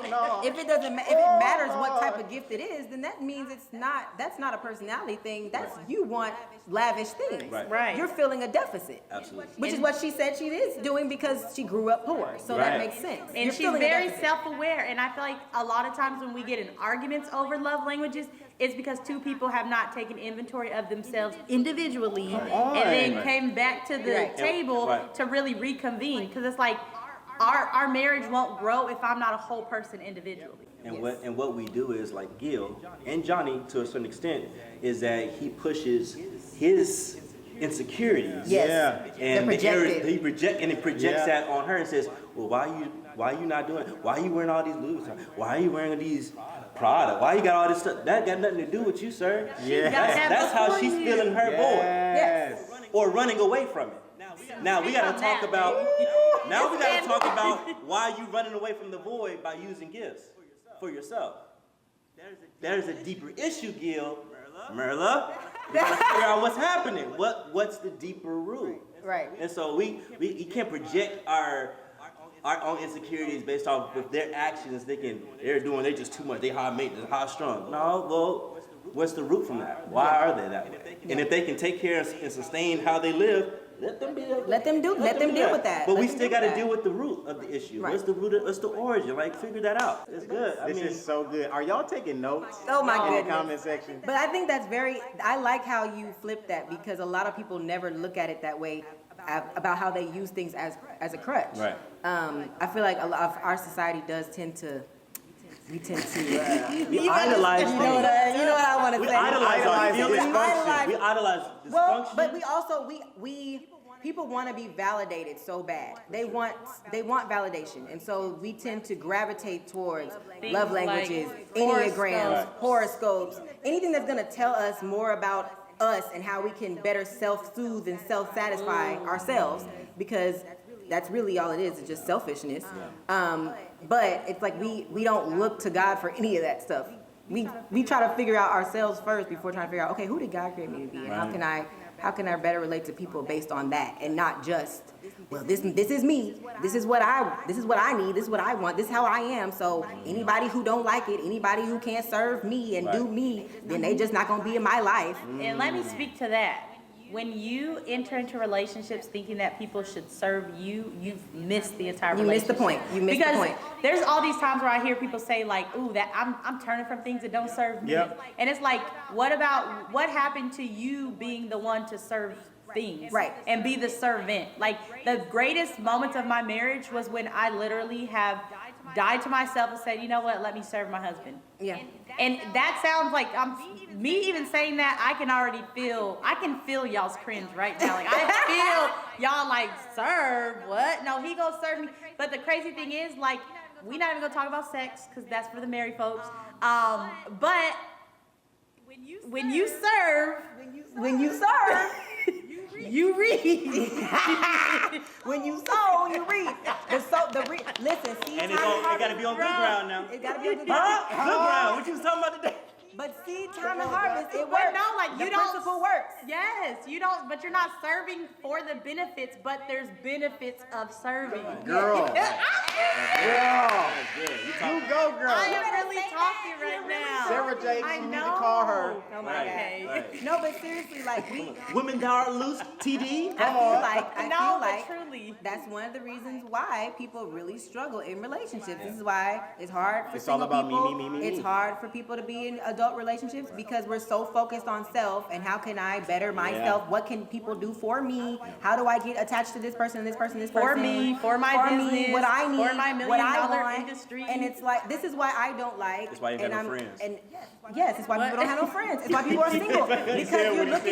no. if it doesn't, if it matters what type of gift it is, then that means that's not a personality thing. That's you want lavish things. Right. Right. You're feeling a deficit. Absolutely. Which is what she said she is doing because she grew up poor. So that Right. makes sense. And You're she's feeling a very deficit. self-aware. And I feel like a lot of times when we get in arguments over love languages, it's because two people have not taken inventory of themselves individually and then Right. came back to the Right. table Right. to really reconvene. Because it's like our marriage won't grow if I'm not a whole person individually. And what we do is like Gil and Johnny to a certain extent is that he pushes his insecurities. Yes. Yeah. And They're the areas projected. he projects Yeah. that on her and says, well, why you not doing it? Why are you wearing all these Louis Vuitton? Why are you wearing these Prada? Why you got all this stuff? That got nothing to do with you, sir. Yeah. got that That's how before she's you. feeling her Yes. boy. Or running away from it. Now we gotta talk about why you running away from the void by using gifts for yourself. There's a deeper issue, Gil. Merla. We gotta figure out what's happening. What's the deeper root? Right. And so we can't project our own insecurities based off of their actions. They're just too much. They high maintenance, high strung. No, well, what's the root from that? Why are they that way? And if they can take care and sustain how they live, let them deal Let them deal with that. But Let we them still deal got to with that. deal with the root of the issue. Right. What's the root? What's the origin? Like, figure that out. It's good. This is so good. Are y'all taking notes? Oh my in the goodness. comment section? But I think that's I like how you flip that because a lot of people never look at it that way about how they use things as a crutch. Right. I feel like a lot of our society does tend to, We idolize you know what I want to We say. idolize our Idolize feelings. dysfunction. We idolize dysfunction. Well, but we also people want to be validated so bad. They want validation, and so we tend to gravitate towards Things love like languages, horoscopes. enneagrams, horoscopes, anything that's gonna tell us more about us and how we can better self-soothe and self-satisfy ourselves, because that's really all it is. It's just selfishness. But it's like we don't look to God for any of that stuff. We try to figure out ourselves first before trying to figure out, okay, who did God create me to be, and how can I better relate to people based on that, and not just, well, this is me, this is what I need, this is what I want, this is how I am. So anybody who don't like it, anybody who can't serve me and do me, then they just not gonna be in my life. And let me speak to that. When you enter into relationships thinking that people should serve you, you've missed the entire You missed relationship. the point. You missed the point. Because there's all these times where I hear people say like, ooh, that I'm turning from things that don't serve me. Yep. And it's like, what happened to you being the one to serve things? Right. And be the servant. Like, the greatest moments of my marriage was when I literally have died to myself and said, you know what, let me serve my husband. Yeah. And that sounds like me even saying that, I can feel y'all's cringe right now. Like, I feel y'all like, serve what? No, he gonna serve me. But the crazy thing is, like, we not even gonna talk about sex because that's for the married folks. But when you serve, you reap. When you sow, you reap. Listen, see, And it gotta be on good ground now. It gotta be on good Huh? ground. Good ground. What you was talking about today? But seed time to harvest, it But works. no, like The you don't. principle works. Yes, you don't. But you're not serving for the benefits. But there's benefits of serving. Girl. Girl. You go, girl. I am really talking right now. Sarah Jakes, I you need to know. call her. Oh my Okay. God. Right. No, but seriously, like Women that are loose, TD. I feel No, but like truly. that's one of the reasons why people really struggle in relationships. This is why it's hard for It's all single about me, people. me, me, me, It's me. hard for people to be in adult relationships because we're so focused on self and how can I better myself? Yeah. What can people do for me? How do I get attached to this person, this person, this For person? me, for my business, what I need, for my what I million-dollar want. industry. And it's like this is why I don't like. That's why you got no friends. And yes, it's why people What? don't have no friends. It's why people are single because said you're what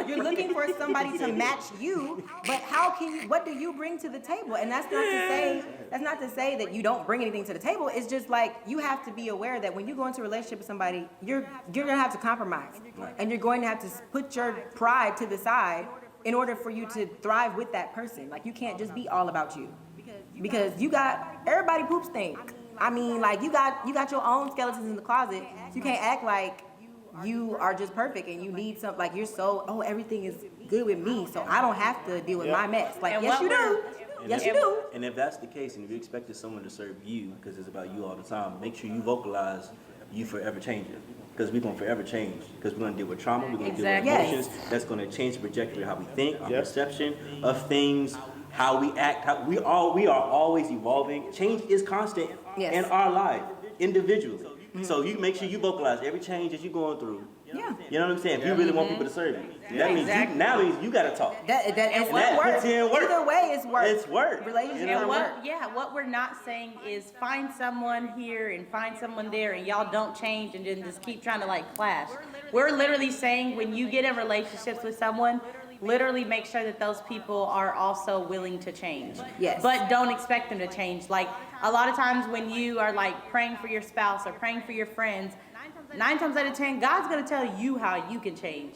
he you're looking for somebody to match you. But how can you? What do you bring to the table? And that's not to say that you don't bring anything to the table. It's just like you have to be aware that when you go into a relationship with somebody, you're gonna have to compromise, and you're going to have to put your pride to the side in order for you to thrive with that person. Like you can't just be all about you because you got everybody poops stink. I mean, like you got your own skeletons in the closet. So you can't act like you are just perfect and you need something like you're so everything is good with me, so I don't have to deal with my mess. Like And yes what you do. And Yes if- you do. And if that's the case, and if you expected someone to serve you, because it's about you all the time, make sure you vocalize you forever changing. Because we're going to forever change. Because we're going to deal with trauma, we're going to deal with Exactly. emotions. That's going to change the trajectory of how we think, our perception of things, how we act. We are always evolving. Change is constant Yes. in our life, individually. So you make sure you vocalize every change that you're going through. Yeah. You know what I'm saying? If you really want people to serve you, that means Exactly. now means you got to talk. That and And it's that work. puts in work. Either way, it's work. It's work. Relationships You know? are work. What we're not saying is find someone here and find someone there and y'all don't change and then just keep trying to like clash. We're literally saying when you get in relationships with someone, literally make sure that those people are also willing to change. Yes. But don't expect them to change. Like a lot of times when you are like praying for your spouse or praying for your friends, 9 times out of 10, God's gonna tell you how you can change.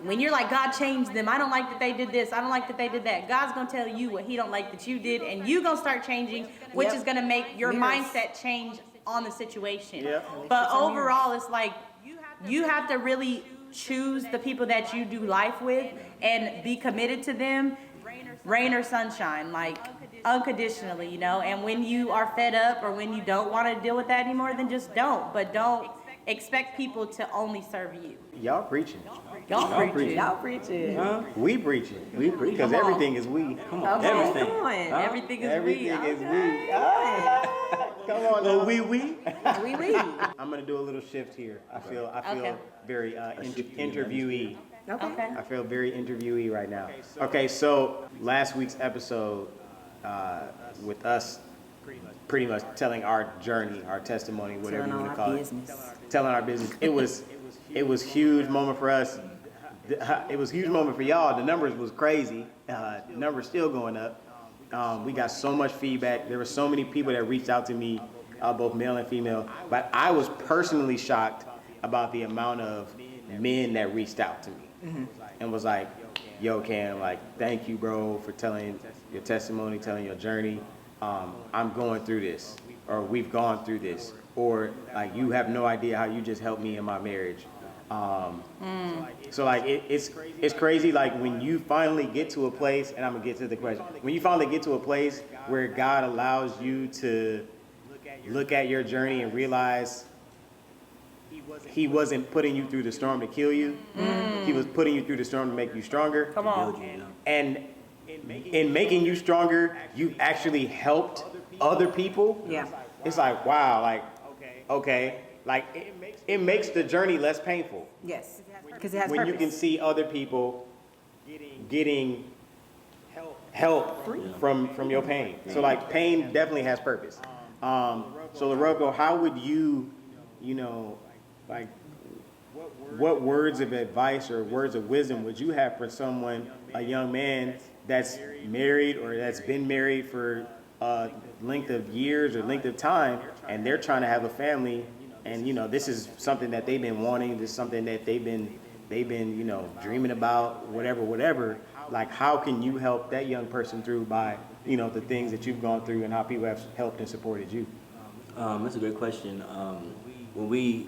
When you're like, God changed them. I don't like that they did this. I don't like that they did that. God's gonna tell you what He don't like that you did, and you gonna start changing, which Yep. is gonna make your Mirrors. mindset change on the situation. Yep. But overall, it's like you have to really choose the people that you do life with and be committed to them, rain or sunshine, like unconditionally, you know. And when you are fed up or when you don't want to deal with that anymore, then just don't. But don't expect people to only serve you. Y'all preaching. Y'all preaching. Y'all preaching. We preaching. We preach. Because Come on. everything is we. Come on, Okay, everything. come on. Huh? Everything is Everything we. is we. Ah, come on Oh, now. we. We. I'm gonna do a little shift here. I feel Okay. very interviewee. Okay. Okay. I feel very interviewee right now. Okay, so last week's episode with us pretty much telling our journey, our testimony, whatever Telling you all want to our call business. it. Telling our business. It was huge moment for us. It was a huge moment for y'all. The numbers was crazy. The numbers still going up. We got so much feedback. There were so many people that reached out to me, both male and female. But I was personally shocked about the amount of men that reached out to me and was like, yo, Cam, like, thank you, bro, for telling your testimony, telling your journey. I'm going through this, or we've gone through this, or like, you have no idea how you just helped me in my marriage. So like, it's crazy. Like when you finally get to a place, and I'm gonna get to the question, when you finally get to a place where God allows you to look at your journey and realize He wasn't putting you through the storm to kill you. He was putting you through the storm to make you stronger. Come on. And in making you stronger, you've actually helped other people. Yeah. It's like, wow, like, okay. Like, it makes the journey less painful Yes. Because it has when purpose. you can see other people getting help from your pain. So, like, pain definitely has purpose. So, Lorelco, how would you know, like, what words of advice or words of wisdom would you have for someone, a young man that's married or that's been married for a length of years or length of time, and they're trying to have a family, and this is something that they've been wanting, this is something that they've been dreaming about, whatever. Like, how can you help that young person through by the things that you've gone through and how people have helped and supported you? That's a great question. When we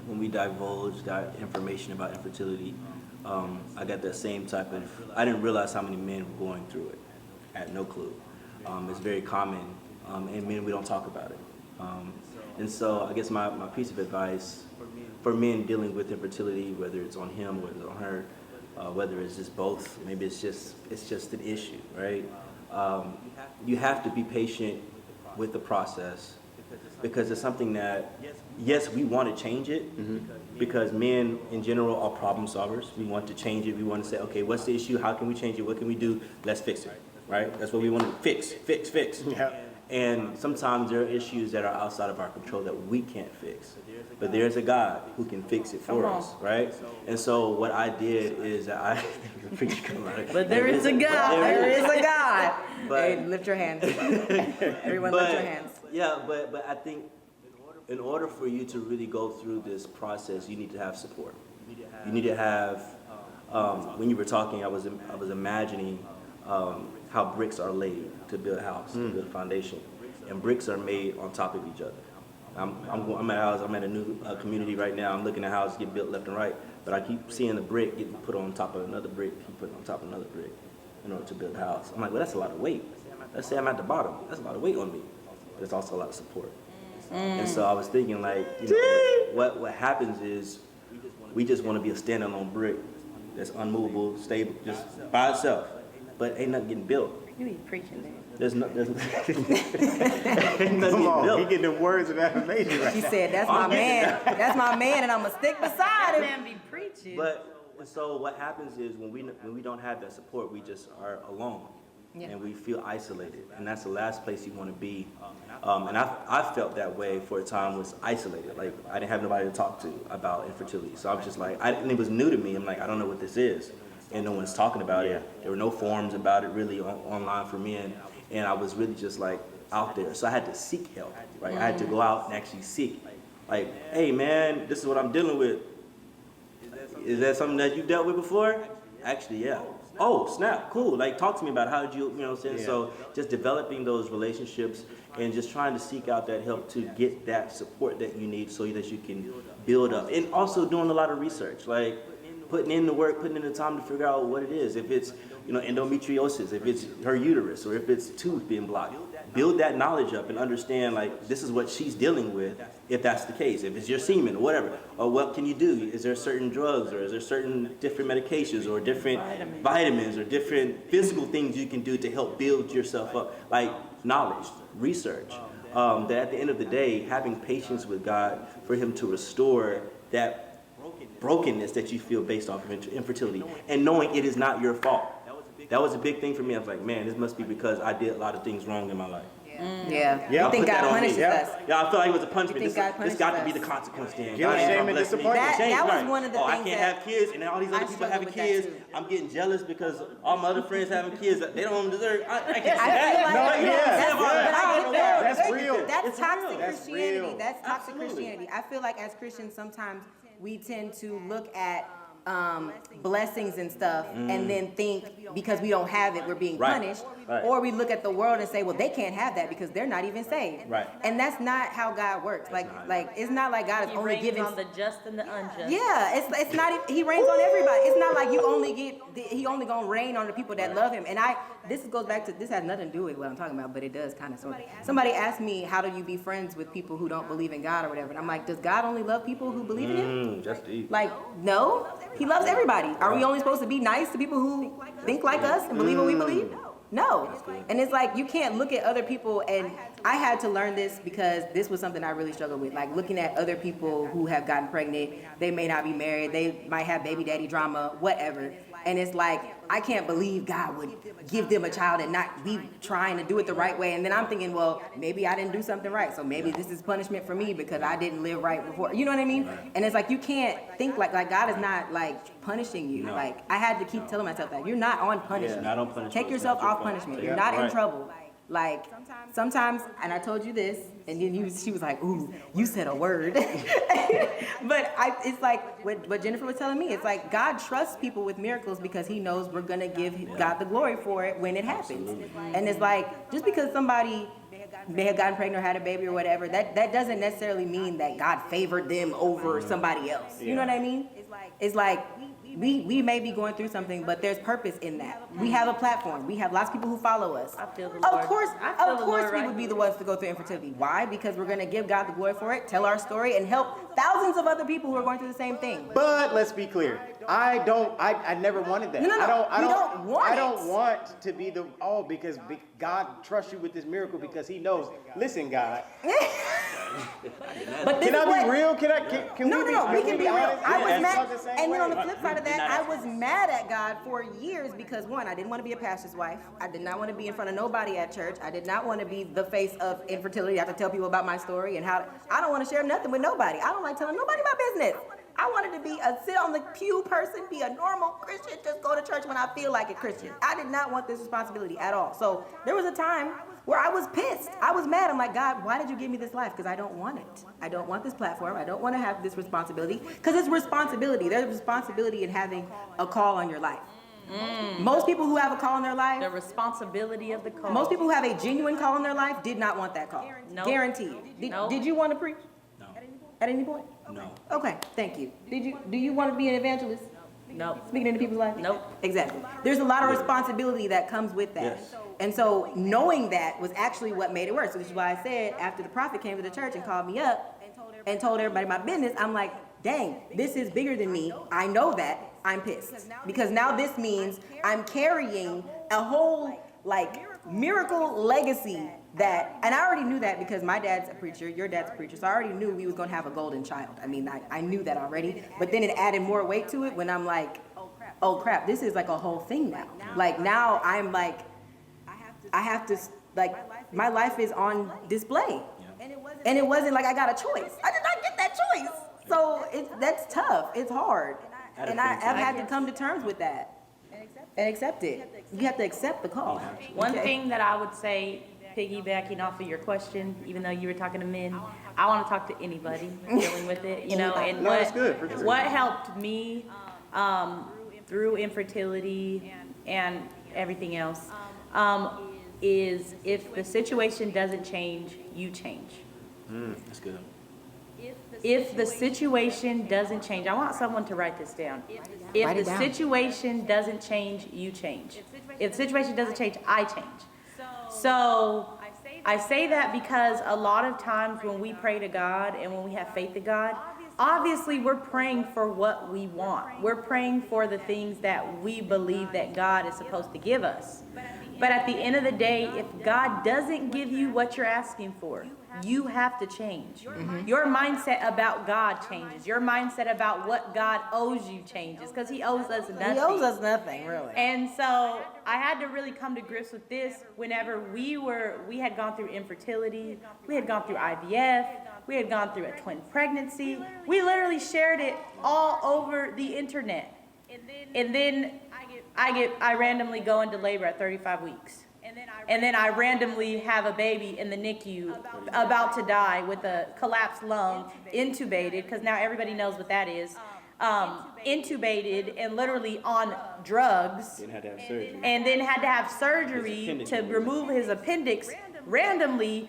when we divulged that information about infertility, I got that same type of, I didn't realize how many men were going through it. I had no clue. It's very common, and men, we don't talk about it. And so I guess my piece of advice for men dealing with infertility, whether it's on him, whether it's on her, whether it's just both, maybe it's just an issue, right? You have to be patient with the process, because it's something that, yes, we want to change it, because men in general are problem solvers. We want to change it. We want to say, okay, what's the issue? How can we change it? What can we do? Let's fix it, right? That's what we want to fix. Yeah. And sometimes there are issues that are outside of our control that we can't fix. But there's a God who can fix it for us, right? And so what I did is that But there is a God. There is a God. But- Hey, lift your hands. Everyone lift your hands. Yeah, but I think in order for you to really go through this process, you need to have support. You need to have, when you were talking, I was imagining how bricks are laid to build a house, to build a foundation. And bricks are made on top of each other. I'm at a house, I'm at a new community right now. I'm looking at houses get built left and right, but I keep seeing the brick getting put on top of another brick, keep putting on top of another brick in order to build a house. I'm like, well, that's a lot of weight. Let's say I'm at the bottom. That's a lot of weight on me, but it's also a lot of support. And so I was thinking, like, you know, what happens is we just want to be a standalone brick that's unmovable, stable, just by itself, but ain't nothing getting built. You be preaching there. There's nothing Come getting on, built. he getting them words of affirmation right She now. said, that's my man. That's my man, and I'm going to stick beside That him. man be preaching. But so what happens is when we don't have that support, we just are alone, and we feel isolated, and that's the last place you want to be. And I felt that way for a time, was isolated. Like I didn't have nobody to talk to about infertility, so I was just like, and it was new to me. I'm like, I don't know what this is, and no one's talking about it. There were no forums about it really online for men, and I was really just like out there. So I had to seek help. Right, I had to go out and actually seek. Like, hey man, this is what I'm dealing with. Is that something that you've dealt with before? Actually, yeah. Oh, snap, cool. Like, talk to me about how did you know what I'm saying? Yeah. So just developing those relationships and just trying to seek out that help to get that support that you need so that you can build up. And also doing a lot of research, like putting in the work, putting in the time to figure out what it is. If it's, you know, endometriosis, if it's her uterus, or if it's tooth being blocked. Build that knowledge up and understand, like, this is what she's dealing with, if that's the case. If it's your semen or whatever, or what can you do? Is there certain drugs, or is there certain different medications, or different vitamins, or different physical things you can do to help build yourself up? Like knowledge, research. That at the end of the day, having patience with God for Him to restore that brokenness that you feel based off of infertility, and knowing it is not your fault. That was a big thing for me. I was like, man, this must be because I did a lot of things wrong in my life. Yeah. Yeah, You think put that God on me. punishes Yeah. us? Yeah, I feel like it was a punishment. You think God This got to punishes be the us? consequence then. Guilt, God ain't shame, gonna and bless me. disappointment. That was Right. one of the I things can't that have kids, and then all these I other people struggled having with that kids. too. I'm getting jealous because all my other friends having kids. They don't deserve. I can't say I that. feel like No, that's, yeah, but I get that. That's real. That's It's toxic real. That's Christianity. real. That's toxic Absolutely. Christianity. I feel like as Christians, sometimes we tend to look at blessings and stuff and then think because we don't have it, we're being Right. punished. Right. Or we look at the world and say, well, they can't have that because they're not even saved. Right. And that's not how God works. Like it's not like God is He only reigns giving. on the just and the unjust. Yeah, it's not. He reigns on everybody. It's not like he only gonna reign on the people that love him. And this goes back to, this has nothing to do with what I'm talking about, but it does kind of sort of. Somebody asked me, how do you be friends with people who don't believe in God or whatever? And I'm like, does God only love people who believe in him? That's deep. Like, no, he loves everybody. Are we only supposed to be nice to people who think like us and believe what we believe? No. And it's like, you can't look at other people, and I had to learn this because this was something I really struggled with. Like looking at other people who have gotten pregnant, they may not be married, they might have baby daddy drama, whatever. And it's like, I can't believe God would give them a child and not be trying to do it the right way. And then I'm thinking, well, maybe I didn't do something right. So maybe this is punishment for me because I didn't live right before. You know what I mean? And it's like, you can't think like God is not like punishing you. No. Like I had to keep telling myself that you're not on punishment. not on punishment. Take It's yourself not your off fault. punishment. Yeah. You're not in Right. trouble. Like sometimes, and I told you this, and then she was like, "Ooh, you said a word." But it's like what Jennifer was telling me. It's like God trusts people with miracles because He knows we're gonna give God the glory for it when it happens. And it's like just because somebody may have gotten pregnant or had a baby or whatever, that doesn't necessarily mean that God favored them over somebody else. You know what I mean? It's like we may be going through something, but there's purpose in that. We have a platform. We have lots of people who follow us. I feel the Of Lord. course, I feel of the course, Lord we right would be here. the ones to go through infertility. Why? Because we're going to give God the glory for it, tell our story, and help thousands of other people who are going through the same thing. But let's be clear. I never wanted that. No, I you don't want I it. don't want to be because God trusts you with this miracle because He knows. Listen, God. But this Can is I what, be real? Can No, we can be real. honest? I was Yeah, mad, talk the same and then on the way. flip side of that, I was mad at God for years because one, I didn't want to be a pastor's wife. I did not want to be in front of nobody at church. I did not want to be the face of infertility. I have to tell people about my story and how I don't want to share nothing with nobody. I don't like telling nobody my business. I wanted to be a sit on the pew person, be a normal Christian, just go to church when I feel like a Christian. I did not want this responsibility at all. So there was a time where I was pissed. I was mad. I'm like, God, why did you give me this life? Because I don't want it. I don't want this platform. I don't want to have this responsibility. Because it's responsibility. There's responsibility in having a call on your life. Most people who have a call in their life, The responsibility of the call. most people who have a genuine call in their life did not want that call. Nope. Guaranteed. Nope. Did you want to preach No. at any point? No. Okay, thank you. Do you want to be an evangelist? Nope. Speaking into people's lives? Nope. Exactly. There's a lot of responsibility that comes with that. Yes. And so knowing that was actually what made it worse. So this is why I said after the prophet came to the church and called me up and told everybody my business, I'm like, dang, this is bigger than me. I know that. I'm pissed. Because now this means I'm carrying a whole miracle legacy that, and I already knew that because my dad's a preacher, your dad's a preacher, so I already knew we was gonna have a golden child. I mean, I knew that already, but then it added more weight to it when I'm like, oh crap, this is like a whole thing now. Like now I'm like, I have to, my life is on display. And it wasn't like I got a choice. I did not get that choice. So that's tough, it's hard. And I've had to come to terms with that and accept it. You have to accept the call. One Okay. thing that I would say, piggybacking off of your question, even though you were talking to men, I want to talk to anybody dealing with it, you know. And No, that's good, for sure. what helped me through infertility and everything else is if the situation doesn't change, you change. That's good. If the situation doesn't change, I want someone to write this down. If Write it the down. situation doesn't change, you change. If the situation doesn't change, I change. So I say that because a lot of times when we pray to God and when we have faith in God, obviously we're praying for what we want. We're praying for the things that we believe that God is supposed to give us. But at the end of the day, if God doesn't give you what you're asking for, you have to change. Your mindset about God changes. Your mindset about what God owes you changes because He owes us nothing. He owes us nothing, really. And so I had to really come to grips with this whenever we had gone through infertility, we had gone through IVF, we had gone through a twin pregnancy. We literally shared it all over the internet. And then I randomly go into labor at 35 weeks. And then I randomly have a baby in the NICU about to die with a collapsed lung, intubated, because now everybody knows what that is. Intubated and literally on drugs. Didn't have to have surgery. And then had to have surgery His appendix to removed. remove his appendix randomly.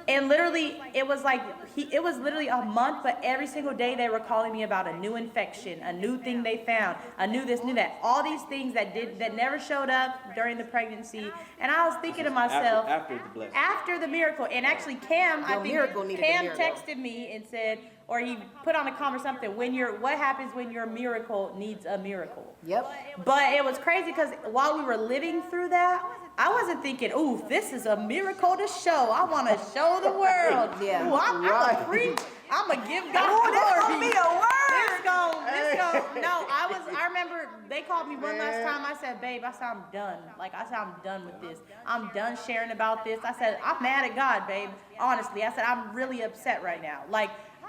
And literally, it was literally a month, but every single day they were calling me about a new infection, a new thing they found, a new this, new that, all these things that never showed up during the pregnancy. And I was thinking to myself, After the blessing. after the miracle, and actually Cam, I Your think miracle needed a Cam miracle. texted me and said, or he put on a comment or something, what happens when your miracle needs a miracle? Yep. But it was crazy because while we were living through that, I wasn't thinking, ooh, this is a miracle to show. I want to show the world. Yeah. Ooh, I'm going to preach. I'm going to give God Ooh, this glory. gonna be a word. No, I remember they called me one last time. I said, babe, I'm done. I'm done with this. I'm done sharing about this. I said, I'm mad at God, babe. Honestly, I said, I'm really upset right now.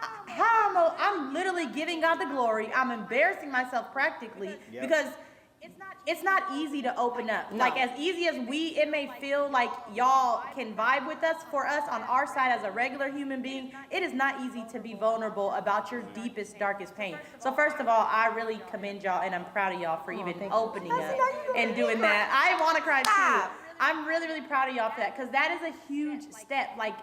I'm literally giving God the glory. I'm embarrassing myself practically because it's not easy to open up. No. As easy as it may feel like y'all can vibe with us, for us on our side as a regular human being, it is not easy to be vulnerable about your deepest, darkest pain. So first of all, I really commend y'all and I'm proud of y'all for even opening up and doing that. I want to cry too. I'm really, really proud of y'all for that, because that is a huge step. Like,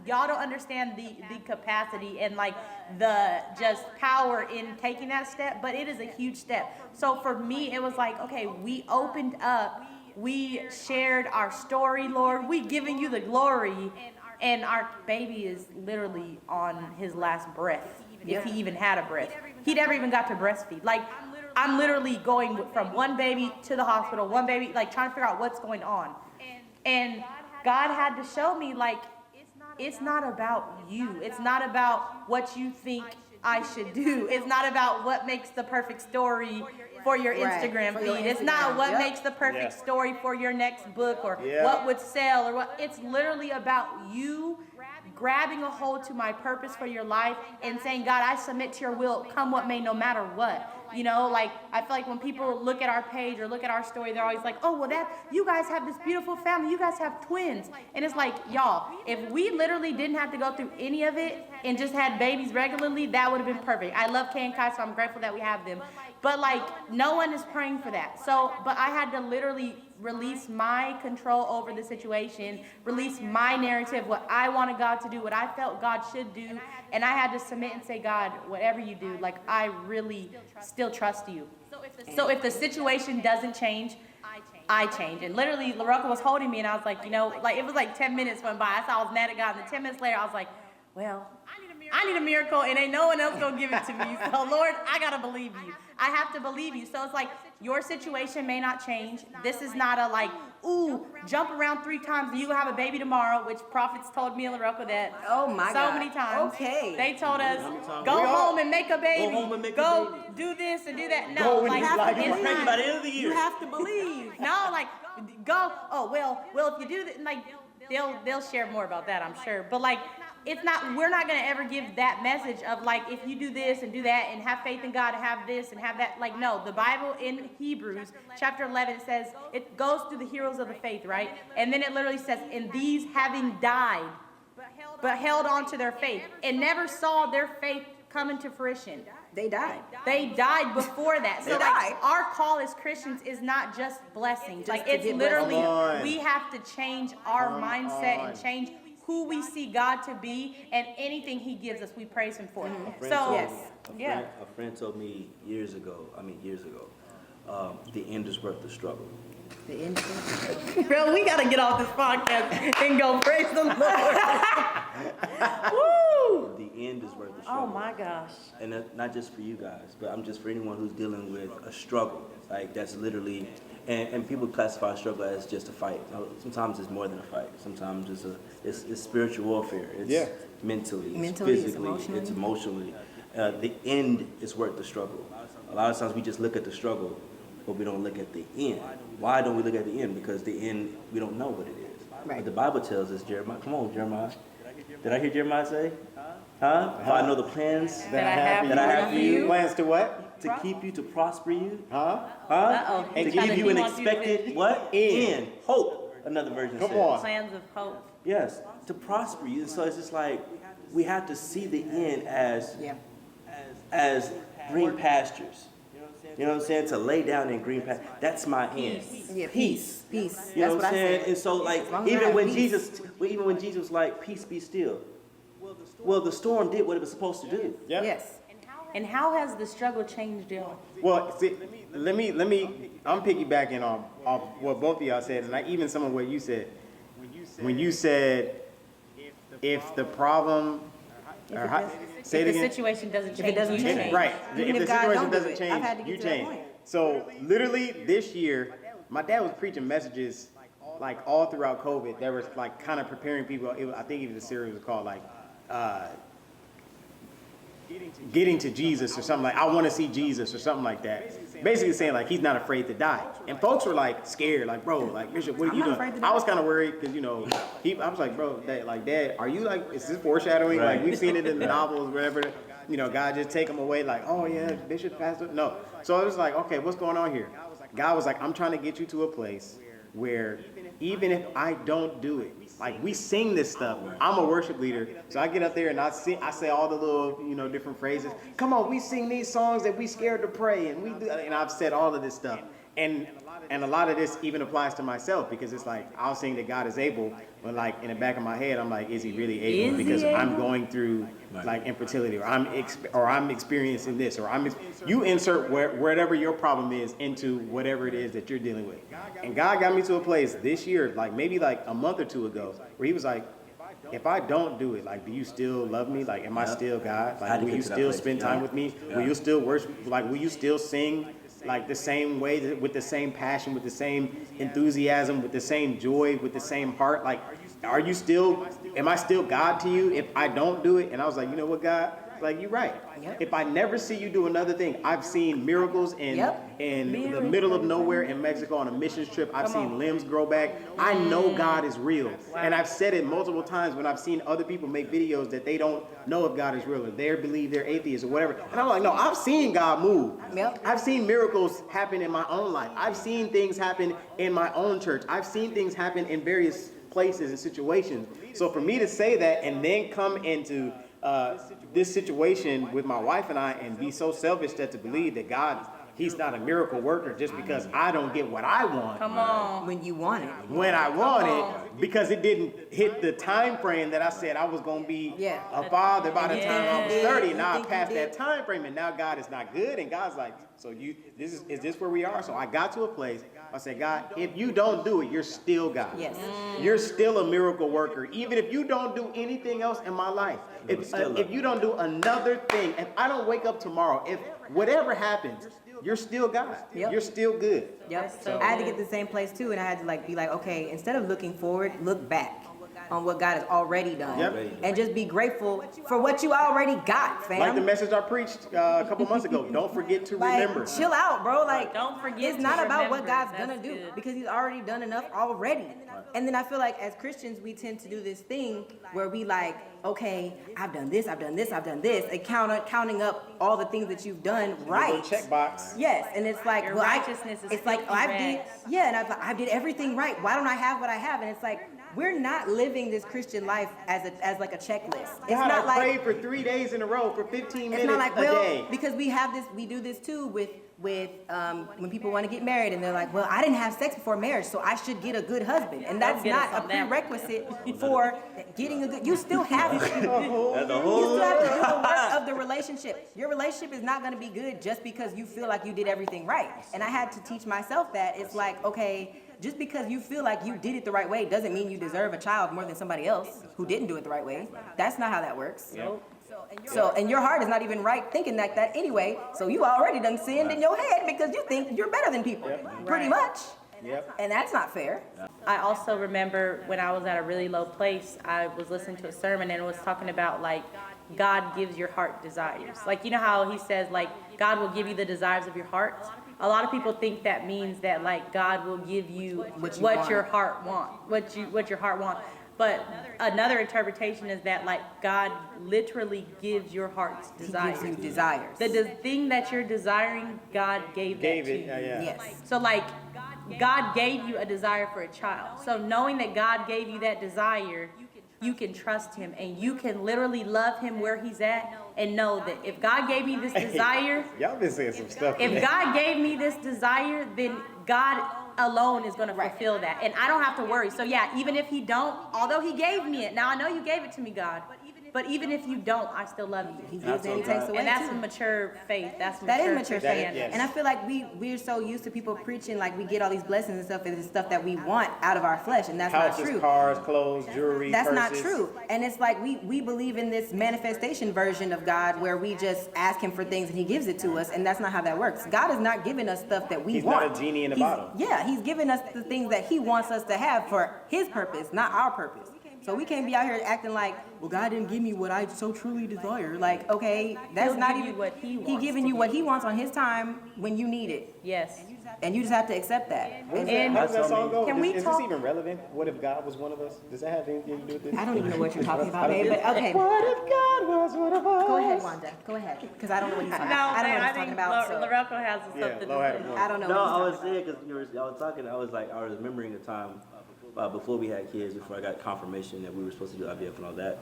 y'all don't understand the capacity and like the just power in taking that step, but it is a huge step. So for me, it was like, okay, we opened up, we shared our story, Lord, we giving you the glory, and our baby is literally on his last breath, if he even had a breath. He never even got to breastfeed. Like, I'm literally going from one baby to the hospital, one baby, like trying to figure out what's going on. And God had to show me, like, it's not about you. It's not about what you think I should do. It's not about what makes the perfect story for your Instagram feed. It's not what makes the perfect story for your next book or what would sell or what. It's literally about you grabbing a hold to my purpose for your life and saying, God, I submit to your will, come what may, no matter what. You know, like, I feel like when people look at our page or look at our story, they're always like, oh, well, you guys have this beautiful family. You guys have twins. And it's like, y'all, if we literally didn't have to go through any of it and just had babies regularly, that would have been perfect. I love Kay and Kai, so I'm grateful that we have them. But, like, no one is praying for that. So, but I had to literally release my control over the situation, release my narrative, what I wanted God to do, what I felt God should do, and I had to submit and say, God, whatever you do, like, I really still trust you. So if the situation doesn't change, I change. And literally, Lorelco was holding me, and I was like, you know, like, it was like 10 minutes went by. I saw I was mad at God, and then 10 minutes later, I was like, well, I need a miracle, and ain't no one else gonna give it to me. So, Lord, I gotta believe you. I have to believe you. So it's like, your situation may not change. This is not a like, ooh, jump around 3 times and you have a baby tomorrow, which prophets told me and Lorelco that so many times. Okay. They told us, go home and make a baby. Go home and make a Go baby. do this and do that. No, like, It's pregnant by the end of the year. You have to believe. no, like, go, oh, well, if you do that, like, they'll share more about that, I'm sure. But like, it's not, we're not going to ever give that message of like, if you do this and do that and have faith in God and have this and have that. Like, no, the Bible in Hebrews chapter 11 says, it goes through the heroes of the faith, right? And then it literally says, and these having died, but held on to their faith and never saw their faith come into fruition. They died. They died before that. So like, our call as Christians is not just blessings. Like, it's literally, we have to change our mindset and change who we see God to be, and anything he gives us, we praise him for. A friend told me years ago, the end is worth the struggle. The end. Bro, we gotta get off this podcast and go praise the Lord. Woo! The end is worth the struggle. Oh my gosh. And not just for you guys, but I'm just for anyone who's dealing with a struggle. Like, that's literally, and people classify struggle as just a fight. Sometimes it's more than a fight. Sometimes it's spiritual warfare. It's mentally, it's physically, it's emotionally. The end is worth the struggle. A lot of times we just look at the struggle, but we don't look at the end. Why don't we look at the end? Because the end, we don't know what it is. Right. But the Bible tells us, Jeremiah, come on, Jeremiah. Did I hear Jeremiah say? Huh? For I know the plans that I have for you. Plans to what? To keep you, to prosper you. Huh? And to give you an expected what? End. Hope. Another version says. Come on. Plans of hope. Yes. To prosper you. And so it's just like, we have to see the end as green pastures. You know what I'm saying? To lay down in green pastures. That's my end. Yeah, peace. You That's know what I'm I saying? said. And so like, As long as I even have when peace. Jesus was like, peace be still. Well, the storm did what it was supposed to do. Yep. Yes. And how has the struggle changed y'all? Well, see, let me. I'm piggybacking off what both of y'all said, and even some of what you said. When you said, if the problem, say it If the again. situation doesn't change, it doesn't you change. change. Right. Even If if the God situation don't do doesn't it, I've had to change, get you to that change. point. So literally this year, my dad was preaching messages like all throughout COVID that was like kind of preparing people. I think even the series was called like Getting to Jesus or something like, I want to see Jesus or something like that. Basically saying like he's not afraid to die. And folks were like scared, like, bro, like Bishop, what are you doing? I was kind of worried because, you know, I was like, bro, Dad, are you like, is this foreshadowing? Right. Like we've seen it in the novels, wherever, you know, God just take him away like, oh yeah, Bishop, Pastor. No. So I was like, okay, what's going on here? God was like, I'm trying to get you to a place where even if I don't do it, like we sing this stuff. I'm a worship leader, so I get up there and I say all the little, you know, different phrases. Come on, we sing these songs that we scared to pray, and we do, and I've said all of this stuff. and a lot of this even applies to myself because it's like I'll sing that God is able, but like in the back of my head I'm like, is he really able? Because I'm going through like infertility, or I'm experiencing this, or you insert whatever your problem is into whatever it is that you're dealing with. And God got me to a place this year, like maybe like a month or two ago, where he was like, if I don't do it, like, do you still love me? Like, am I still God? Like, will you still spend time with me? Will you still worship? Like, will you still sing like the same way, with the same passion, with the same enthusiasm, with the same joy, with the same heart? Like, am I still God to you if I don't do it? And I was like, you know what, God? Like, you're right. Yep. If I never see you do another thing, I've seen miracles in the middle of nowhere in Mexico on a missions trip. I've seen limbs grow back. I know God is real. Wow. And I've said it multiple times when I've seen other people make videos that they don't know if God is real, or they believe they're atheists or whatever. And I'm like, no, I've seen God move. Yep. I've seen miracles happen in my own life. I've seen things happen in my own church. I've seen things happen in various places and situations. So for me to say that and then come into this situation with my wife and I and be so selfish that to believe that God, he's not a miracle worker just because I don't get what I want. Come on. When you want it. When I want it, because it didn't hit the time frame that I said I was going to be a father by the time I was 30. Now I passed that time frame, and now God is not good. And God's like, so is this where we are? So I got to a place, I said, God, if you don't do it, you're still God. Yes. You're still a miracle worker. Even if you don't do anything else in my life, if you don't do another thing, if I don't wake up tomorrow, if whatever happens, you're still God. Yep. You're still good. Yep. So I had to get to the same place too, and I had to be like, okay, instead of looking forward, look back on what God has already done, and just be grateful for what you already got, fam. Like the message I preached a couple months ago. Don't forget to remember. Chill out, bro. Like, don't forget. It's not about what God's gonna do because He's already done enough already. And then I feel like as Christians, we tend to do this thing where we like, okay, I've done this, I've done this, I've done this, and counting up all the things that you've done right. Check box. Yes, and it's like, your well, righteousness is it's like, oh, I did everything right. Why don't I have what I have? And it's like, we're not living this Christian life as like a checklist. It's God, not I like prayed for 3 days in a row for 15 minutes not like, a day. Because we do this too with when people want to get married and they're like, well, I didn't have sex before marriage, so I should get a good husband. And that's not a prerequisite for getting a good. You still have to do the work of the relationship. Your relationship is not going to be good just because you feel like you did everything right. And I had to teach myself that it's like, okay, just because you feel like you did it the right way doesn't mean you deserve a child more than somebody else who didn't do it the right way. That's not how that works. Yep. So, and your heart is not even right thinking like that anyway. So you already done sinned in your head because you think you're better than people, pretty much. Yep. And that's not fair. I also remember when I was at a really low place, I was listening to a sermon and it was talking about like God gives your heart desires. Like, you know how he says like God will give you the desires of your heart? A lot of people think that means that like God will give you what your heart wants, what your heart wants. But another interpretation is that like God literally gives your heart's desires. He gives you desires. The thing that you're desiring, God gave that to you. Yes. So like God gave you a desire for a child. So knowing that God gave you that desire, you can trust him and you can literally love him where he's at and know that if God gave me this desire, y'all been saying some stuff. If God gave me this desire, then God alone is going to fulfill that. And I don't have to worry. So yeah, even if he don't, although he gave me it, now I know you gave it to me, God. But even if you don't, I still love you. He gives and he takes away. And that's a mature faith. That is mature faith. Yes. And I feel like we're so used to people preaching like we get all these blessings and stuff, and it's stuff that we want out of our flesh, and that's houses, not true. Cars, clothes, jewelry, that's purses. not true. And it's like we believe in this manifestation version of God where we just ask him for things and he gives it to us, and that's not how that works. God is not giving us stuff that we want. He's not a genie in a bottle. Yeah, he's giving us the things that he wants us to have for his purpose, not our purpose. So we can't be out here acting like, well, God didn't give me what I so truly desire. Like, okay, that's not even what he wants. He giving you what he wants on his time when you need it. Yes. And you just have to accept that. And how does that song go? Can we is talk? this even relevant? What if God was one of us? Does that have anything to do with this? I don't even know what you're talking about, babe, but okay. What if God was one of us? Go ahead, Wanda. Go ahead. Because I don't know what he's talking about. I don't know what he's talking about. Lorelco has something to say. I don't know No, what I he's was saying because y'all were talking. I was remembering a time before we had kids, before I got confirmation that we were supposed to do IVF and all that.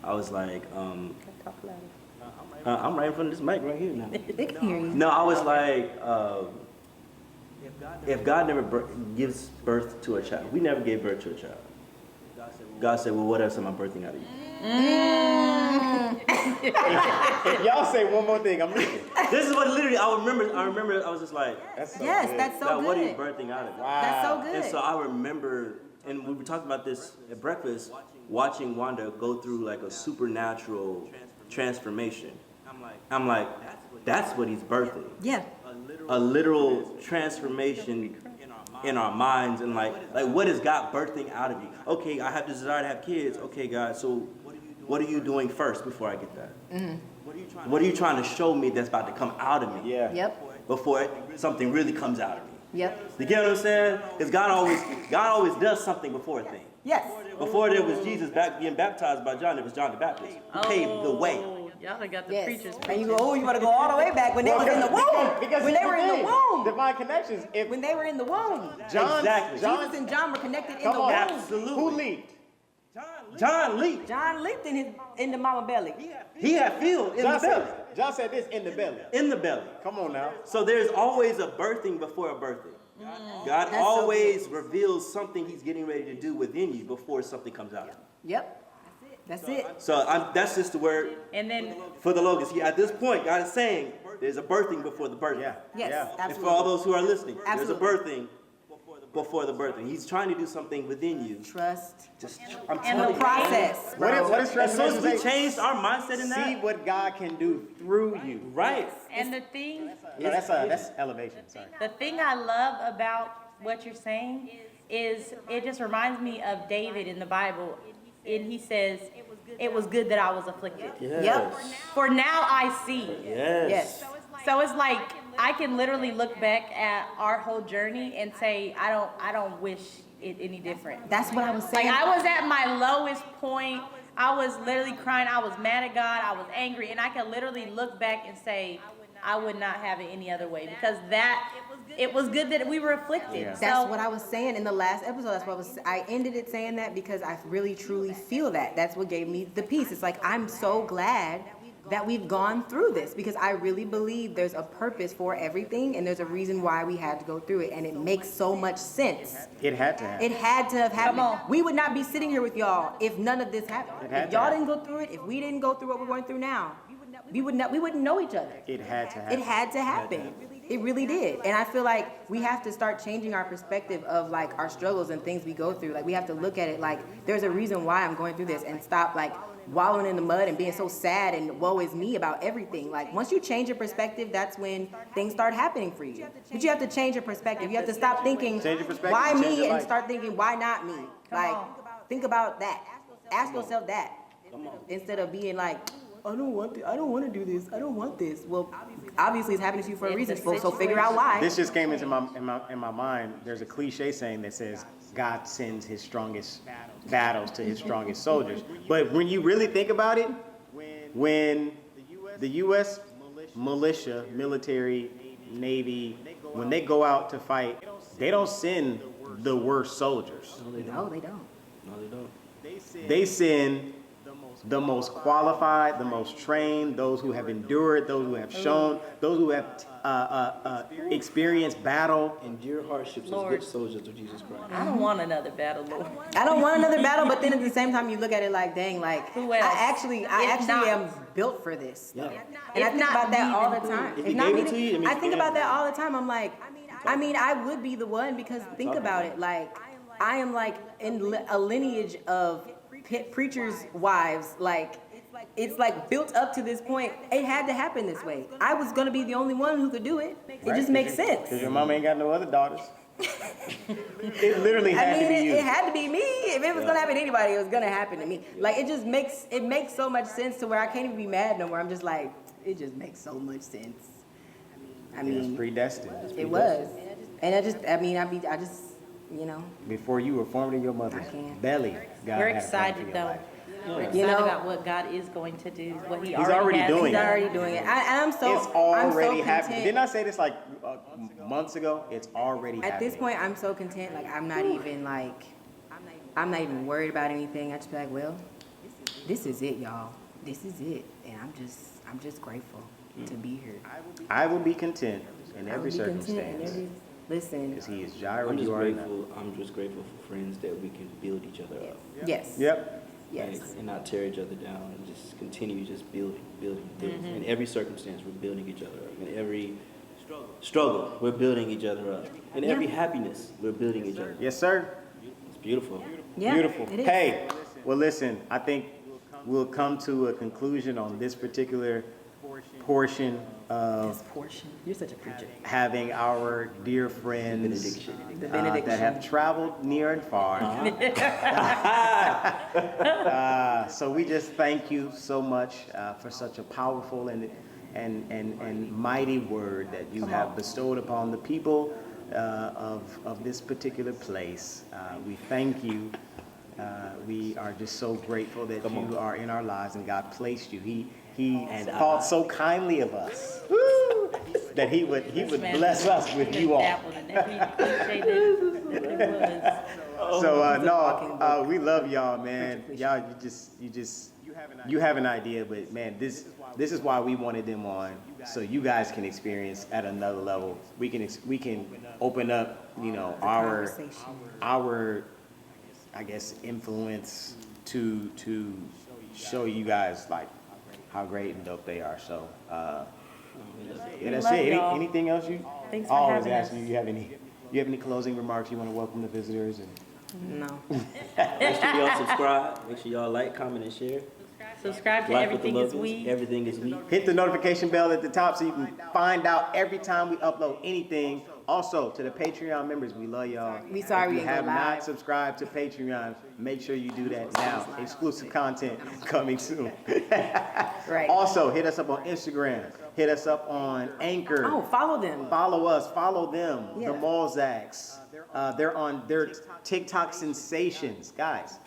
I was like, I'm right in front of this mic right here now. They can hear you. No, I was like, if God never gives birth to a child, we never gave birth to a child. God said, well, what else am I birthing out of you? If y'all say one more thing, I'm leaving. This is what literally I remember I was just like, That's so Yes, good. that's so God, good. what are you birthing out of me? Wow. That's so good. And so I remember, and we were talking about this at breakfast, watching Wanda go through like a supernatural transformation. I'm like, that's what he's birthing. Yeah. A literal transformation in our minds, and like what is God birthing out of you? Okay, I have the desire to have kids. Okay, God, so what are you doing first before I get that? Mm-hmm. What are you trying to show me that's about to come out of me? Yeah. Yep. Before something really comes out of me. Yep. You get what I'm saying? Because God always does something before a thing. Yes. Before there was Jesus being baptized by John, it was John the Baptist who paved the way. Y'all done got the Yes. preachers. And you go, oh, you want to go all the way back when they was in the womb. Because When they were in the womb. Divine connections. If When they were in the womb. Exactly. Jesus and John were connected in the womb. Absolutely. Who leaped? John leaped. John leaped in the mama belly. He had filled in the belly. John said this in the belly. In the belly. Come on now. So there's always a birthing before a birthing. God That's so always reveals something he's getting ready to do within you before something comes out. Yep. That's it. So that's just the word And then for the Logos. At this point, God is saying there's a birthing before the birthing. Yeah. Yes, Yeah. And absolutely. for all those who are listening, Absolutely. there's a birthing before the birthing. He's trying to do something within you. Trust. I'm And telling The you. process. What is As soon as we transformation? changed our mindset in See that, what God can do through you. right? and the thing No, that's elevation. Sorry. The thing I love about what you're saying is it just reminds me of David in the Bible. And he says, it was good that I was afflicted. Yep. For now I see. Yes. Yes. So it's like I can literally look back at our whole journey and say, I don't wish it any different. That's what I was Like saying. I was at my lowest point. I was literally crying. I was mad at God. I was angry. And I can literally look back and say, I would not have it any other way, because it was good that we were afflicted. Yeah. That's what I was saying in the last episode. That's what I ended it saying that because I really truly feel that. That's what gave me the peace. It's like I'm so glad that we've gone through this because I really believe there's a purpose for everything and there's a reason why we had to go through it, and it makes so much sense. It had to happen. It had to have happened. Come on. We would not be sitting here with y'all if none of this happened. It had If to y'all happen. didn't go through it, if we didn't go through what we're going through now, we wouldn't know each other. It had to It happen. had to happen. It really did. And I feel like we have to start changing our perspective of like our struggles and things we go through. Like we have to look at it like there's a reason why I'm going through this, and stop like wallowing in the mud and being so sad and woe is me about everything. Like once you change your perspective, that's when things start happening for you. But you have to change your perspective. You have to stop thinking, Change your perspective, why change me, your and life. start thinking, why not me? Like on. think about that. Ask yourself that. Instead of being like, I don't want to do this. I don't want this. Well, obviously it's happening to you for a reason. So figure out why. This just came into my mind. There's a cliche saying that says God sends his strongest battles to his strongest soldiers. But when you really think about it, when the U.S. militia, military, Navy, when they go out to fight, they don't send the worst soldiers. No, they don't. No, they don't. They send the most qualified, the most trained, those who have endured, those who have shown, those who have experienced battle. Endure hardships Lord. as good soldiers of Jesus Christ. I don't want another battle, Lord. I don't want another battle, but then at the same time, you look at it like, dang, like Who I else? actually If am not- built for this. Yeah. And I If think not about that me, all then the who? time. If If he not gave me, it to you, it means I he think gave about it. that all the time. I'm like, I would be the one because think about it. Like, I am like in a lineage of preachers' wives. Like, it's like built up to this point. It had to happen this way. I was gonna be the only one who could do it. It just makes sense. Because your mama ain't got no other daughters. It literally I had mean, to be you. it had to be me. If it was gonna happen to anybody, it was gonna happen to me. Like it makes so much sense to where I can't even be mad no more. I'm just like, it just makes so much sense. I It was mean, predestined. it was, and I just, you know, Before you were formed in your mother's I can't. belly, God We're had a plan for excited your though. life. We're excited You know- about what God is going to do, what He He's already has doing he's done. already doing it. And I'm so, It's already I'm so happening. content. Didn't I say this like months ago? It's already At happening. this point, I'm so content. Like I'm not even worried about anything. I just be like, well, this is it, y'all. This is it, and I'm just grateful to be here. I will be content in I every will be content in circumstance. Listen, Because he is Jireh. I'm just You already know. grateful. I'm just grateful for friends that we can build each other up. yes. Yep. Yes. Like, and not tear each other down, and just continue just building. In every circumstance, we're building each other up. In every struggle, we're building each other up. In every happiness, we're building each other up. Yes, sir. It's beautiful. Yeah, Beautiful. it is. Hey, well, listen, I think we'll come to a conclusion on this particular portion of This portion. You're such a preacher. having our dear friends Benediction. The benediction. that have traveled near and far. So we just thank you so much for such a powerful and mighty word that you have bestowed upon the people of this particular place. We thank you. We are just so grateful that you are in our lives and God placed you. He thought so kindly of us that he would bless us with you all. So we love y'all, man. Y'all, you have an idea, but man, this is why we wanted them on, so you guys can experience at another level. We can open up, our I guess influence to show you guys like how great and dope they are. So yeah, that's love it. y'all. Anything else you? Thanks for Always having asking us. you have any closing remarks you want to welcome the visitors and No. Make sure y'all subscribe. Make sure y'all like, comment, and share. Subscribe to Life with the Everything is Logans. We. Everything is we. hit the notification bell at the top so you can find out every time we upload anything. Also, to the Patreon members, we love y'all. We sorry If we you ain't go have not live. subscribed to Patreon, make sure you do that now. Exclusive content coming soon. Right. Also, hit us up on Instagram. Hit us up on Anchor. Oh, follow them. Follow us. Follow them. Yeah. The Mulzacs. They're TikTok sensations, guys.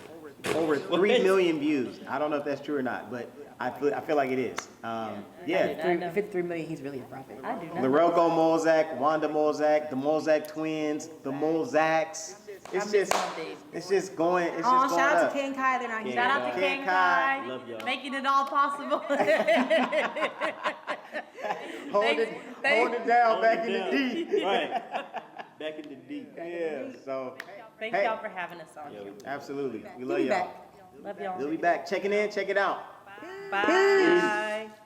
Over 3 million views. I don't know if that's true or not, but I feel like it is. Yeah. If it's 3 million, he's really a prophet. I do not. Lorelco Mulzac, Wanda Mulzac, the Mulzac twins, the Mulzacs. It's just going. It's Oh, just going shout out up. to Ken Kai. They're not here. Shout out to Ken King Kai. Kai, Love y'all. making it all possible. Hold it down back in the D. Right. Back in the deep. Yeah. So Thank Hey. y'all for having us on. absolutely, we He'll love be y'all. back. Love y'all. We'll be back. Checking in. Check it out. Bye.